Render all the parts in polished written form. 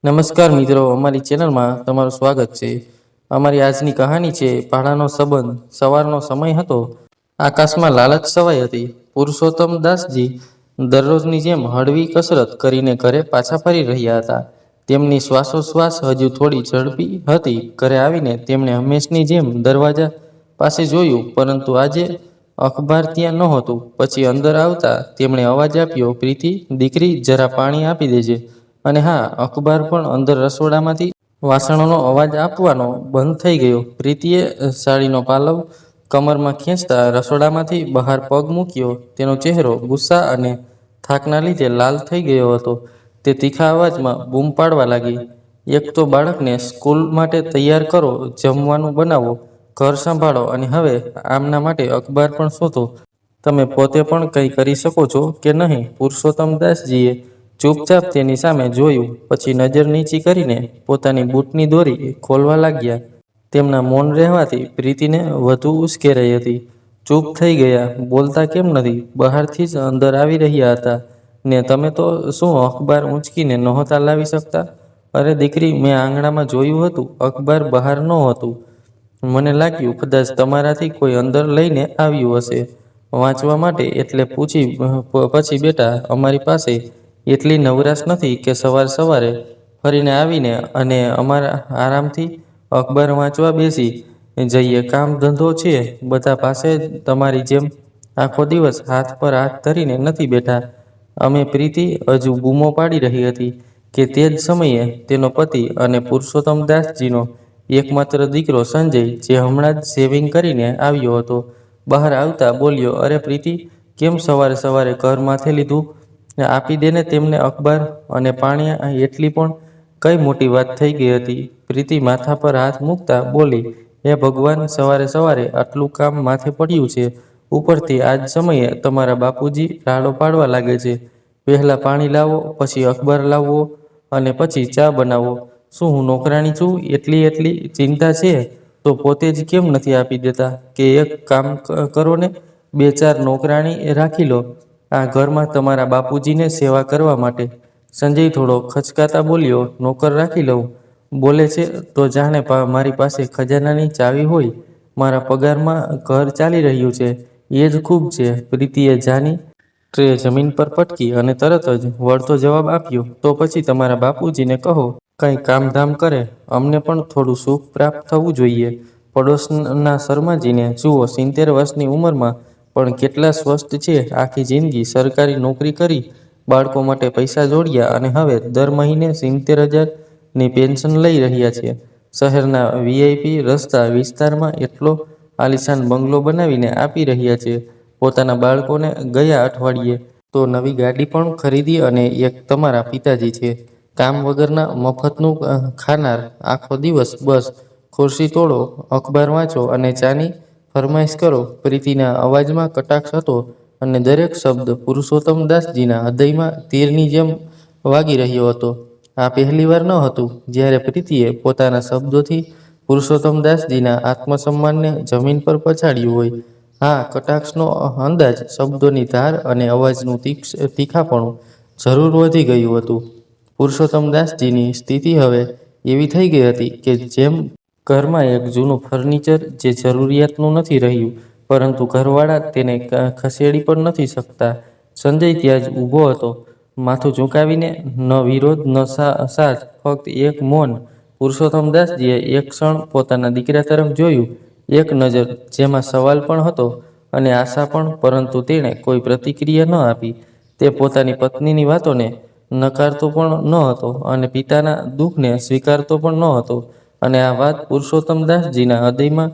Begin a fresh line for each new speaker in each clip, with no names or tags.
નમસ્કાર મિત્રો, અમારી ચેનલમાં તમારું સ્વાગત છે। અમારી આજની કહાની છે પહાડાનો સંબંધ। સવારનો સમય હતો। આકાશમાં લાલચ છવાઈ હતી। પુરુષોત્તમ દાસજી દરરોજની જેમ હળવી કસરત કરીને ઘરે પાછા ફરી રહ્યા હતા। તેમની શ્વાસોશ્વાસ હજુ થોડી ઝડપી હતી। ઘરે આવીને તેમણે હંમેશની જેમ દરવાજા પાસે જોયું, પરંતુ આજે અખબાર ત્યાં નહોતું। પછી અંદર આવતા તેમણે અવાજ આપ્યો, પ્રીતિ દીકરી, જરા પાણી આપી દેજે। અને હા, અખબાર પણ અંદર રસોડામાંથી વાસણોનો અવાજ આપવાનો બંધ થઈ ગયો। પ્રીતિએ સાડીનો પાલવ કમરમાં ખેંચતા રસોડામાંથી બહાર પગ મૂક્યો। તેનો ચહેરો ગુસ્સા અને થાકના લીધે લાલ થઈ ગયો હતો। તે તીખા અવાજમાં બૂમ પાડવા લાગી, એક તો બાળકને સ્કૂલ માટે તૈયાર કરો, જમવાનું બનાવો, ઘર સંભાળો અને હવે આમના માટે અખબાર પણ શોધો। તમે પોતે પણ કંઈ કરી શકો છો કે નહીં? પુરુષોત્તમ દાસજીએ ચૂપચાપ તેની સામે જોયું, પછી નજર નીચી કરીને પોતાની બૂટની દોરી ખોલવા લાગ્યા। તેમના મૌન રહેવાથી પ્રીતિને વધુ ઉશ્કેરાઈ હતી। ચૂપ થઈ ગયા, બોલતા કેમ નથી? બહારથી જ અંદર આવી રહ્યા હતા ને તમે તો શું અખબાર ઊંચકીને નહોતા લાવી શકતા? અરે દીકરી, મેં આંગણામાં જોયું હતું, અખબાર બહાર નહોતું। મને લાગ્યું કદાચ તમારાથી કોઈ અંદર લઈને આવ્યું હશે વાંચવા માટે, એટલે પછી બેટા, અમારી પાસે એટલી નવરાશ નથી કે સવાર સવારે ફરીને આવીને અને અમારા આરામથી અખબાર વાંચવા બેસી જઈએ। કામ ધંધો છે બધા પાસે, તમારી જેમ આખો દિવસ હાથ પર હાથ ધરીને નથી બેઠા અમે। પ્રીતિ હજુ બૂમો પાડી રહી હતી કે તે જ સમયે તેનો પતિ અને પુરુષોત્તમ દાસજીનો એકમાત્ર દીકરો સંજય, જે હમણાં જ શેવિંગ કરીને આવ્યો હતો, બહાર આવતા બોલ્યો, અરે પ્રીતિ, કેમ સવારે સવારે ઘર માથે લીધું? આપી દેને તેમને અખબાર અને પાણી। એટલી પણ કઈ મોટી વાત થઈ ગઈ હતી? પ્રીતિ માથા પર હાથ મૂકતા બોલી, હે ભગવાન, સવારે સવારે આટલું કામ માથે પડ્યું છે। ઉપરથી આજ સમયે તમારા બાપુજી રાડો પાડવા લાગે છે। પહેલા પાણી લાવો, પછી અખબાર લાવવો અને પછી ચા બનાવો। શું હું નોકરાણી છું? એટલી ચિંતા છે તો પોતે જ કેમ નથી આપી દેતા? કે એક કામ કરો ને, બે ચાર નોકરાણી રાખી લો આ ઘરમાં તમારા બાપુજીને સેવા કરવા માટે। સંજય થોડો ખચકાતા બોલ્યો, નોકર રાખી લઉં? બોલે છે તો જાણે મારી પાસે ખજાનાની ચાવી હોય। મારા પગારમાં ઘર ચાલી રહ્યું છે, એ જ ખૂબ છે। પ્રીતિએ જાની ટ્રે જમીન પર પટકી અને તરત જ વળતો જવાબ આપ્યો, તો પછી તમારા બાપુજીને કહો કંઈ કામધામ કરે, અમને પણ થોડું સુખ પ્રાપ્ત થવું જોઈએ। પડોશના શર્માજીને જુઓ, 70 વર્ષની ઉંમરમાં પણ કેટલા સ્વસ્થ છે। આખી જિંદગી સરકારી નોકરી કરી, બાળકો માટે પૈસા જોડ્યા અને હવે દર મહિને 70,000ની પેન્શન લઈ રહ્યા છે। શહેરના વીઆઈપી રસ્તા વિસ્તારમાં એટલો આલીશાન બંગલો બનાવીને આપી રહ્યા છે। પોતાના બાળકોને ગયા અઠવાડિયે તો નવી ગાડી પણ ખરીદી અને એક તમારા પિતાજી છે, કામ વગરના મફતનું ખાનાર। આખો દિવસ બસ ખુરશી તોડો, અખબાર વાંચો અને ચાની ફરમાઈશ કરો। પ્રીતિના અવાજમાં કટાક્ષ હતો અને દરેક શબ્દ પુરુષોત્તમ દાસજીના હૃદયમાં તીરની જેમ વાગી રહ્યો હતો। આ પહેલીવાર ન હતું જ્યારે પ્રીતિએ પોતાના શબ્દોથી પુરુષોત્તમ દાસજીના આત્મસન્માનને જમીન પર પછાડ્યું હોય। હા, કટાક્ષનો અંદાજ, શબ્દોની ધાર અને અવાજનું તીખાપણું જરૂર વધી ગયું હતું। પુરુષોત્તમ દાસજીની સ્થિતિ હવે એવી થઈ ગઈ હતી કે જેમ ઘરમાં એક જૂનું ફર્નિચર જે જરૂરિયાતનું નથી રહ્યું, પરંતુ ઘરવાળા તેને ખસેડી પણ નથી શકતા। સંજય ત્યાં જ ઊભો હતો, માથું ઝુકાવીને, ન વિરોધ ન સાજ, ફક્ત એક મૌન। પુરુષોત્તમ દાસજીએ એક ક્ષણ પોતાના દીકરા તરફ જોયું, એક નજર જેમાં સવાલ પણ હતો અને આશા પણ, પરંતુ તેણે કોઈ પ્રતિક્રિયા ન આપી। તે પોતાની પત્નીની વાતોને નકારતો પણ ન હતો અને પિતાના દુઃખને સ્વીકારતો પણ ન હતો, અને આ વાત પુરુષોત્તમ દાસજીના હૃદયમાં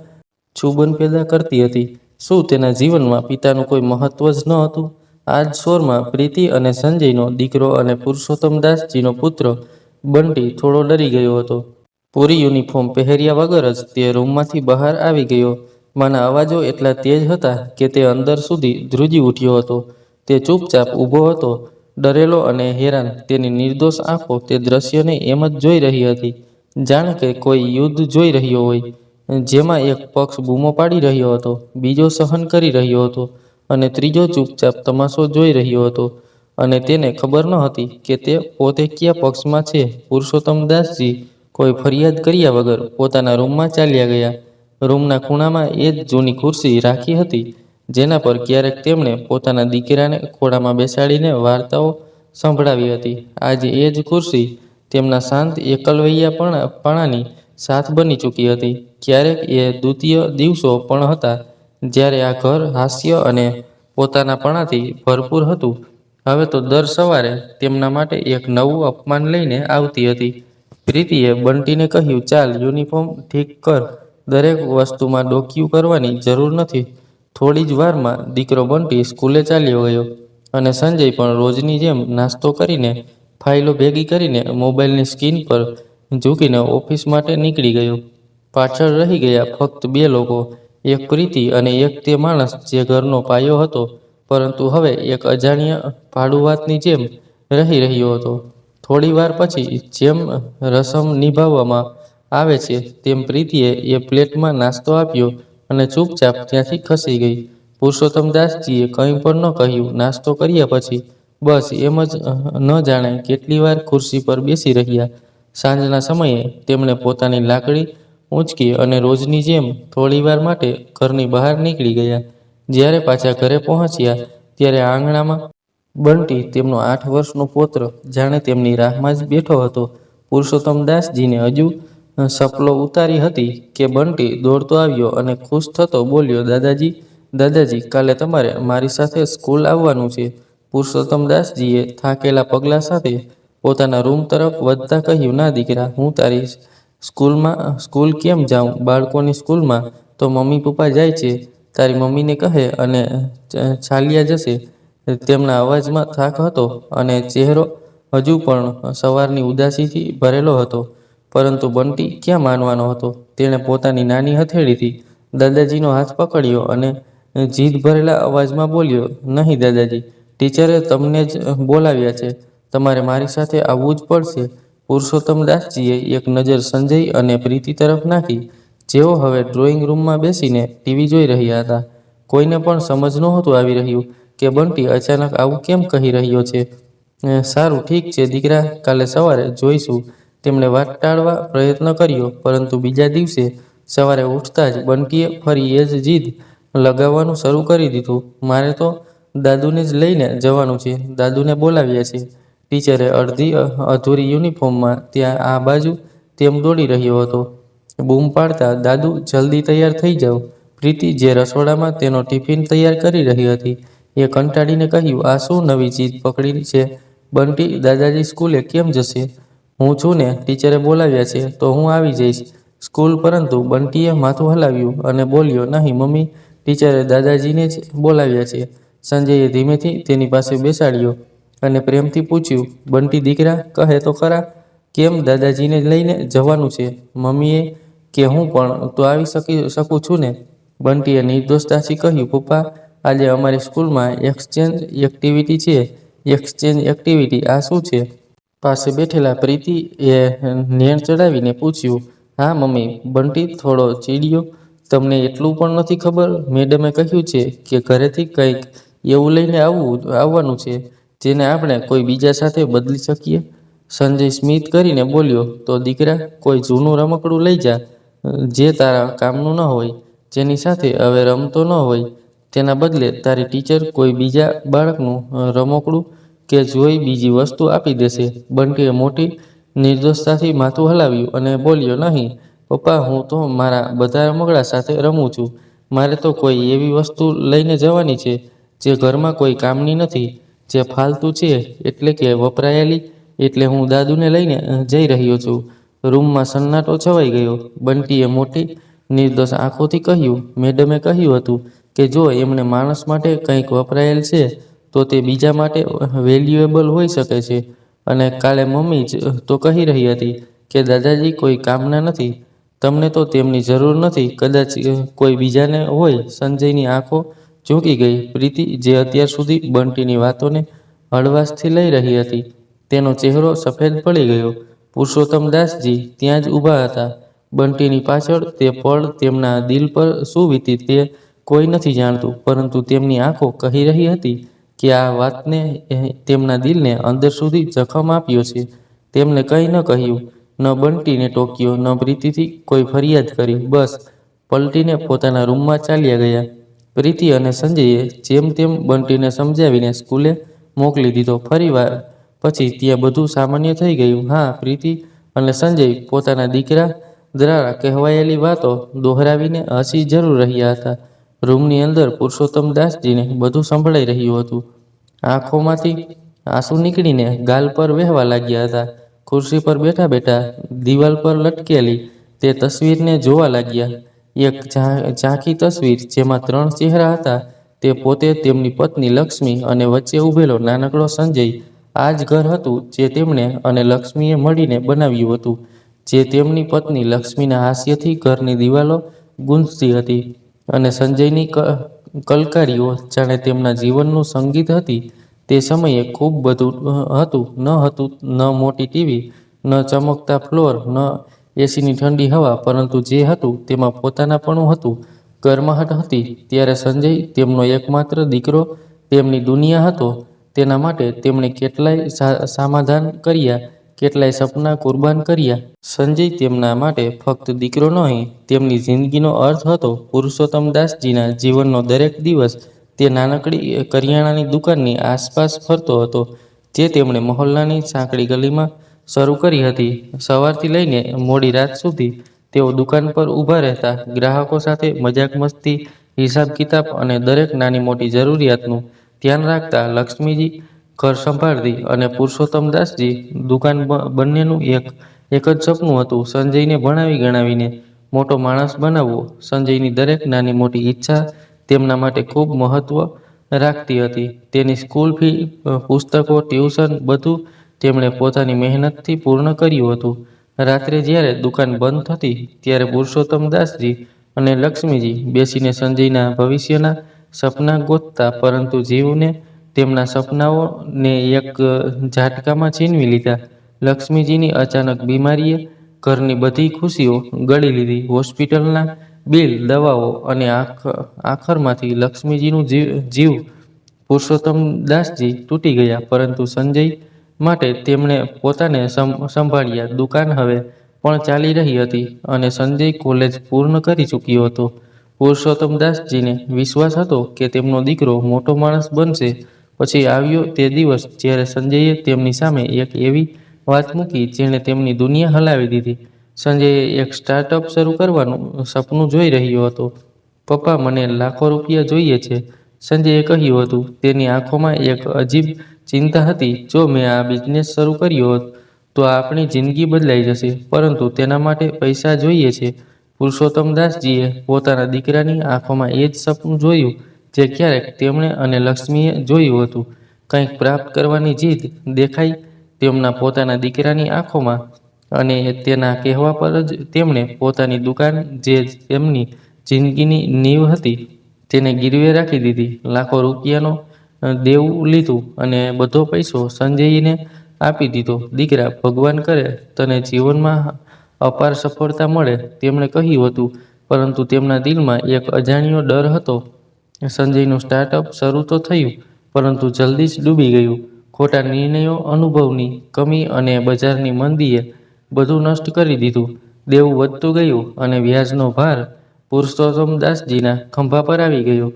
છુબન પેદા કરતી હતી। શું તેના જીવનમાં પિતાનું કોઈ મહત્વ જ ન હતું? આ જ શોરમાં પ્રીતિ અને સંજયનો દીકરો અને પુરુષોત્તમ દાસજીનો પુત્ર બંટી થોડો ડરી ગયો હતો। પૂરી યુનિફોર્મ પહેર્યા વગર જ તે રૂમમાંથી બહાર આવી ગયો। માના અવાજો એટલા તેજ હતા કે તે અંદર સુધી ધ્રુજી ઉઠ્યો હતો। તે ચૂપચાપ ઊભો હતો, ડરેલો અને હેરાન। તેની નિર્દોષ આંખો તે દ્રશ્યને એમ જ જોઈ રહી હતી, જાણે કે કોઈ યુદ્ધ જોઈ રહ્યો હોય, જેમાં એક પક્ષ બૂમો પાડી રહ્યો હતો, બીજો સહન કરી રહ્યો હતો અને ત્રીજો ચૂપચાપ તમાશો જોઈ રહ્યો હતો। અને તેને ખબર ન હતી કે તે પોતે કયા પક્ષમાં છે. પુરુષોત્તમ દાસજી કોઈ ફરિયાદ કર્યા વગર પોતાના રૂમમાં ચાલ્યા ગયા. રૂમના ખૂણામાં એ જ જૂની ખુરશી રાખી હતી, જેના પર ક્યારેક તેમણે પોતાના દીકરાને ખોળામાં બેસાડીને વાર્તાઓ સંભળાવી હતી. આજે એ જ ખુરશી તેમના શાંત એકલવૈયાપણાની સાથ બની ચૂકી હતી. ક્યારેક એ દ્વિતીય દિવસો પણ હતા જ્યારે આ ઘર હાસ્ય અને પોતાનાપણાથી ભરપૂર હતું. હવે તો દર સવારે તેમના માટે એક નવું અપમાન લઈને આવતી હતી. પ્રીતિએ બંટીને કહ્યું, ચાલ યુનિફોર્મ ઠીક કર, દરેક વસ્તુમાં ડોકિયું કરવાની જરૂર નથી. થોડી જ વારમાં દીકરો બંટી સ્કૂલે ચાલ્યો ગયો અને સંજય પણ રોજની જેમ નાસ્તો કરીને ફાઇલો ભેગી કરીને મોબાઈલની સ્ક્રીન પર ઝૂકીને ઓફિસ માટે નીકળી ગયો. પાછળ રહી ગયા ફક્ત બે લોકો, એક પ્રીતિ અને એક તે માણસ જે ઘરનો પાયો હતો, પરંતુ હવે એક અજાણ્યા ભાડુઆતની જેમ રહી રહ્યો હતો. થોડી વાર પછી જેમ રસમ નિભાવવામાં આવે છે તેમ પ્રીતિએ એ પ્લેટમાં નાસ્તો આપ્યો અને ચૂપચાપ ત્યાંથી ખસી ગઈ. પુરુષોત્તમ દાસજીએ કંઈ પણ ન કહ્યું. નાસ્તો કર્યા પછી બસ એમ જ ન જાણે કેટલી વાર ખુરશી પર બેસી રહ્યા. સાંજના સમયે તેમણે પોતાની લાકડી ઊંચકી અને રોજની જેમ થોડીવાર માટે ઘરની બહાર નીકળી ગયા. જ્યારે પાછા ઘરે પહોંચ્યા ત્યારે આંગણામાં બંટી, તેમનો 8 વર્ષનો પૌત્ર, જાણે તેમની રાહમાં જ બેઠો હતો. પુરુષોત્તમ દાસજીને હજુ સપલો ઉતારી હતી કે બંટી દોડતો આવ્યો અને ખુશ થતો બોલ્યો, દાદાજી, દાદાજી, કાલે તમારે મારી સાથે સ્કૂલ આવવાનું છે. પુરુષોત્તમ દાસજીએ થાકેલા પગલા સાથે પોતાના રૂમ તરફ વધતા કહ્યું, ના દીકરા, હું તારી સ્કૂલ કેમ જાઉં? બાળકોની સ્કૂલમાં તો મમ્મી પપ્પા જાય છે, તારી મમ્મીને કહે અને ચાલ્યા જશે. તેમના અવાજમાં થાક હતો અને ચહેરો હજુ પણ સવારની ઉદાસીથી ભરેલો હતો. પરંતુ બંટી ક્યાં માનવાનો હતો. તેણે પોતાની નાની હથેળીથી દાદાજીનો હાથ પકડ્યો અને જીદ ભરેલા અવાજમાં બોલ્યો, નહીં દાદાજી, ટીચરે તમને જ બોલાવ્યા છે. તમારે મારી સાથે આવવું જ પડશે. પુરુષોત્તમ દાસજીએ એક નજર સંજય અને પ્રીતિ તરફ નાખી, જેઓ હવે ડ્રોઈંગ રૂમમાં બેસીને ટીવી જોઈ રહ્યા હતા. કોઈને પણ સમજ નહોતું આવી રહ્યું કે બંટી અચાનક આવું કેમ કહી રહ્યો છે. સારું, ઠીક છે દીકરા, કાલે સવારે જોઈશું. તેમણે વાત ટાળવા પ્રયત્ન કર્યો, પરંતુ બીજા દિવસે સવારે ઉઠતા જ બંટીએ ફરી એ જ જીદ લગાવવાનું શરૂ કરી દીધું. મારે તો દાદુને જ લઈને જવાનું છે. દાદુને બોલાવ્યા છે. ટીચરે અડધી અધૂરી યુનિફોર્મમાં ત્યાં આ બાજુ તેમ દોડી રહ્યો હતો, બૂમ પાડતા, દાદુ, જલ્દી તૈયાર થઈ જાઓ. પ્રીતિ, જે રસોડામાં તેનો ટિફિન તૈયાર કરી રહી હતી, એ કંટાળીને કહ્યું, આ શું નવી જીદ પકડી છે? બંટી દાદાજી સ્કૂલે કેમ જશે? હું છું ને, ટીચરે બોલાવ્યા છે તો હું આવી જઈશ સ્કૂલ. પરંતુ બંટીએ માથું હલાવ્યું અને બોલ્યો, નહીં મમ્મી, ટીચરે દાદાજીને જ બોલાવ્યા છે. સંજયે ધીમેથી તેની પાસે બેસાડ્યો અને પ્રેમથી પૂછ્યું, બંટી દીકરા, કહે તો ખરા, કેમ દાદાજીને લઈને જવાનું છે? મમ્મીએ કે હું પણ તો આવી શકું છું ને? બંટીએ નિર્દોષતાથી કહ્યું, પપ્પા, આજે અમારી સ્કૂલમાં એક્સચેન્જ એક્ટિવિટી છે. Exchange activity? આ શું છે? પાસે બેઠેલા પ્રીતિએ નેણ ચડાવીને પૂછ્યું. હા મમ્મી, બંટી થોડો ચીડિયો, તમને એટલું પણ નથી ખબર? મેડમે કહ્યું છે કે ઘરેથી કંઈક એવું લઈને આવવાનું છે જેને આપણે કોઈ બીજા સાથે બદલી શકીએ. સંજય સ્મિત કરીને બોલ્યો, તો દીકરા, કોઈ જૂનું રમકડું લઈ જા, જે તારા કામનું ન હોય, જેની સાથે હવે રમતો ન હોય. તેના બદલે તારી ટીચર કોઈ બીજા બાળકનું રમકડું કે જોઈ બીજી વસ્તુ આપી દેશે. બંટીએ મોટી નિર્દોષતાથી માથું હલાવ્યું અને બોલ્યો, નહીં પપ્પા, હું તો મારા બધા રમકડા સાથે રમું છું. મારે તો કોઈ એવી વસ્તુ લઈને જવાની છે જે ઘરમાં કોઈ કામની નથી, જે ફાલતુ છે, એટલે કે વપરાયેલી. એટલે હું દાદુને લઈને જઈ રહ્યો છું. રૂમમાં સન્નાટો છવાઈ ગયો. બંટીએ મોટી નિર્દોષ આંખોથી કહ્યું, મેડમે કહ્યું હતું કે જો એમણે માણસ માટે કંઈક વપરાયેલ છે તો તે બીજા માટે વેલ્યુએબલ હોઈ શકે છે. અને કાલે મમ્મી જ તો કહી રહી હતી કે દાદાજી કોઈ કામના નથી. તમને તો તેમની જરૂર નથી, કદાચ કોઈ બીજાને હોય. સંજયની આંખો ઝૂકી ગઈ. પ્રીતિ, જે અત્યાર સુધી બંટીની વાતોને હળવાશથી લઈ રહી હતી, તેનો ચહેરો સફેદ પડી ગયો. પુરુષોત્તમ દાસજી ત્યાં જ ઊભા હતા. બંટીની પાછળ તે પળ તેમના દિલ પર શું વીતી તે કોઈ નથી જાણતું, પરંતુ તેમની આંખો કહી રહી હતી કે આ વાતને તેમના દિલને અંદર સુધી જખમ આપ્યો છે. તેમને કંઈ ન કહ્યું, ન બંટીને ટોક્યો, ન પ્રીતિથી કોઈ ફરિયાદ કરી. બસ પલટીને પોતાના રૂમમાં ચાલ્યા ગયા. પ્રીતિ અને સંજયે જેમ તેમ બંટીને સમજાવીને સ્કૂલે મોકલી દીધો. ફરીવાર પછી ત્યાં બધું સામાન્ય થઈ ગયું. હા, પ્રીતિ અને સંજય પોતાના દીકરા દ્વારા કહેવાયેલી વાતો દોહરાવીને હસી જરૂર રહ્યા હતા. રૂમની અંદર પુરુષોત્તમદાસજીને બધું સંભળાઈ રહ્યું હતું. આંખોમાંથી આંસુ નીકળીને ગાલ પર વહેવા લાગ્યા હતા. ખુરશી પર બેઠા બેઠા દિવાલ પર લટકેલી તે તસવીરને જોવા લાગ્યા. એક ઝાંખી તસવીર જેમાં 3 ચહેરા હતા. તે પોતે, તેમની પત્ની લક્ષ્મી અને વચ્ચે ઊભેલો નાનકડો સંજય. આ જ ઘર હતું જે તેમણે અને લક્ષ્મીએ મળીને બનાવ્યું હતું. જે તેમની પત્ની લક્ષ્મીના હાસ્યથી ઘરની દિવાલો ગૂંજતી હતી અને સંજયની કલકારીઓ જાણે તેમના જીવનનું સંગીત હતી. તે સમયે ખૂબ બધું હતું. ન મોટી ટીવી, ન ચમકતા ફ્લોર, ન એસીની ઠંડી હવા, પરંતુ જે હતું તેમાં પોતાનાપણું હતું, ગરમાહટ હતી. ત્યારે સંજય, તેમનો એકમાત્ર દીકરો, તેમની દુનિયા હતો. તેના માટે તેમણે કેટલાય સમાધાન કર્યા, કેટલાય સપના કુરબાન કર્યા. સંજય તેમના માટે ફક્ત દીકરો નહીં, તેમની જિંદગીનો અર્થ હતો. પુરુષોત્તમદાસજીના જીવનનો દરેક દિવસ તે નાનકડી કરિયાણાની દુકાનની આસપાસ ફરતો હતો, જે તેમણે મહોલ્લાની સાંકડી ગલીમાં શરૂ કરી હતી. સવારથી લઈને મોડી રાત સુધી તેઓ દુકાન પર ઊભા રહેતા, ગ્રાહકો સાથે મજાક મસ્તી, હિસાબ કિતાબ અને દરેક નાની મોટી જરૂરિયાતનું ધ્યાન રાખતા. લક્ષ્મીજી ઘર સંભાળતી અને પુરુષોત્તમદાસજી દુકાન. બંનેનું એક જ સપનું હતું, સંજયને ભણાવી ગણાવીને મોટો માણસ બનાવવો. સંજયની દરેક નાની મોટી ઈચ્છા તેમના માટે ખૂબ મહત્વ રાખતી હતી. તેની સ્કૂલ ફી, પુસ્તકો, ટ્યુશન, બધું તેમણે પોતાની મહેનતથી પૂર્ણ કર્યું હતું. રાત્રે જ્યારે દુકાન બંધ થતી ત્યારે પુરુષોત્તમદાસજી અને લક્ષ્મીજી બેસીને સંજયના ભવિષ્યના સપના ગોતતા, પરંતુ જીવને તેમના સપનાઓને એક ઝાટકામાં છીનવી લીધા. લક્ષ્મીજીની અચાનક બીમારીએ ઘરની બધી ખુશીઓ ગળી લીધી. હોસ્પિટલના બિલ, દવાઓ અને આખરમાંથી લક્ષ્મીજીનું જીવ. પુરુષોત્તમદાસજી તૂટી ગયા, પરંતુ સંજય માટે તેમણે પોતાને સંભાળ્યા. દુકાન હવે પણ ચાલી રહી હતી અને સંજય કોલેજ પૂર્ણ કરી ચૂક્યો હતો. પુરુષોત્તમદાસજીને વિશ્વાસ હતો કે તેમનો દીકરો મોટો માણસ બનશે. પછી આવ્યો તે દિવસ જ્યારે સંજયે તેમની સામે એક એવી વાત મૂકી જેણે તેમની દુનિયા હલાવી દીધી. સંજયે એક સ્ટાર્ટઅપ શરૂ કરવાનું સપનું જોઈ રહ્યો હતો. પપ્પા, મને લાખો રૂપિયા જોઈએ છે, સંજયે કહ્યું હતું. તેની આંખોમાં એક અજીબ ચિંતા હતી. જો મેં આ બિઝનેસ શરૂ કર્યો હોત તો આપણી જિંદગી બદલાઈ જશે, પરંતુ તેના માટે પૈસા જોઈએ છે. પુરુષોત્તમદાસજીએ પોતાના દીકરાની આંખોમાં એ જ સપનું જોયું જે ક્યારેક તેમણે અને લક્ષ્મીએ જોયું હતું. કંઈક પ્રાપ્ત કરવાની જીદ દેખાઈ તેમના પોતાના દીકરાની આંખોમાં, અને તેના કહેવા પર જ તેમણે પોતાની દુકાન, જે તેમની જિંદગીની નીંવ હતી, તેને ગીરવે રાખી દીધી. લાખો રૂપિયાનો દેવું લીધું અને બધો પૈસો સંજયને આપી દીધો. દીકરા, ભગવાન કરે તને જીવનમાં અપાર સફળતા મળે, તેમણે કહ્યું હતું. પરંતુ તેમના દિલમાં એક અજાણ્યો ડર હતો. સંજયનું સ્ટાર્ટઅપ શરૂ તો થયું, પરંતુ જલ્દી જ ડૂબી ગયું. ખોટા નિર્ણયો, અનુભવની કમી અને બજારની મંદીએ બધું નષ્ટ કરી દીધું. દેવું વધતું ગયું અને વ્યાજનો ભાર પુરુષોત્તમદાસજીના ખભા પર આવી ગયો.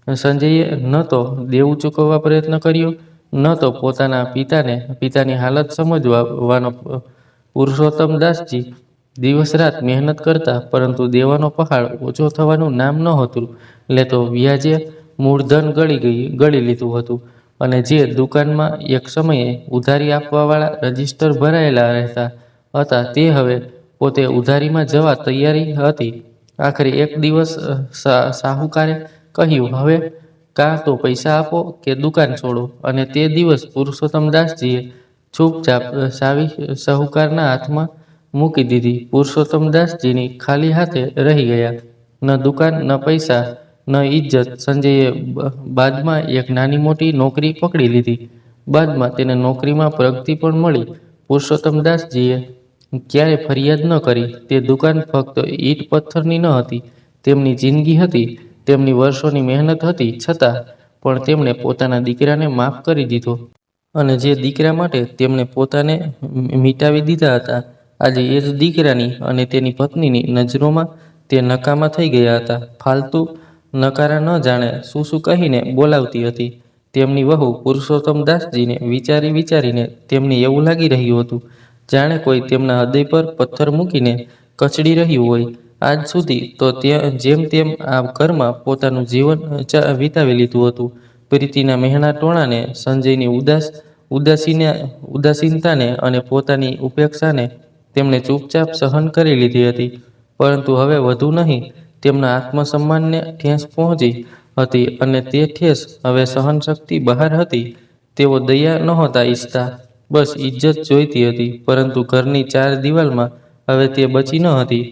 સંજયે ન તો દેવું ચૂકવવા પ્રયત્ન કર્યો, ન તો પોતાના પિતાની હાલત સમજવાનો. પુરુષોત્તમદાસજી દિવસ રાત મહેનત કરતા, પરંતુ દેવાનો પહાડ ઓછો થવાનું નામ નહોતું લેતો. વ્યાજે મૂળધન ગળી લીધું હતું, અને જે દુકાનમાં એક સમયે ઉધારી આપવાવાળા રજિસ્ટર ભરાયેલા રહેતા હતા, તે હવે પોતે ઉધારીમાં જવા તૈયારી હતી. આખરે એક દિવસ સાહુકારે કહ્યું, હવે કાં તો પૈસા આપો કે દુકાન છોડો. અને તે દિવસ પુરુષોત્તમદાસજીએ ચૂપચાપ ચાવી સાહુકારના હાથમાં મૂકી દીધી. પુરુષોત્તમદાસજીની ખાલી હાથે રહી ગયા. ન દુકાન, ન પૈસા, ન ઇજ્જત. સંજયે બાદમાં એક નાની મોટી નોકરી પકડી લીધી. બાદમાં તેને નોકરીમાં પ્રગતિ પણ મળી. પુરુષોત્તમદાસજીએ ક્યારેય ફરિયાદ ન કરી. તે દુકાન ફક્ત ઈંટ પથ્થરની ન હતી, તેમની જિંદગી હતી, તેમની વર્ષોની મહેનત હતી. છતાં પણ તેમણે પોતાના દીકરાને માફ કરી દીધો. અને જે દીકરા માટે તેમણે પોતાને મિટાવી દીધા હતા, આજે એ જ દીકરાની અને તેની પત્નીની નજરોમાં તે નકામા થઈ ગયા હતા. ફાલતુ નકારા ન જાણે શું શું કહીને બોલાવતી હતી. તેમની વહુ પુરુષોત્તમદાસજીને વિચારીને તેમને એવું લાગી રહ્યું હતું, જાણે કોઈ તેમના હૃદય પર પથ્થર મૂકીને કચડી રહ્યું હોય. આજ સુધી તો જેમ તેમ આ ઘરમાં પોતાનું જીવન વિતાવી લીધું હતું. પ્રીતિના મહેણા ટોણાને, સંજયની ઉદાસીનતાને અને પોતાની ઉપેક્ષાને તેમણે ચૂપચાપ સહન કરી લીધી હતી. પરંતુ હવે વધુ નહીં. તેમના આત્મસન્માનને ઠેસ પહોંચી હતી અને તે ઠેસ હવે સહનશક્તિ બહાર હતી. તેઓ દયા નહોતા ઈચ્છતા, બસ ઇજ્જત જોઈતી હતી. પરંતુ ઘરની ચાર દિવાલમાં હવે તે બચી ન હતી.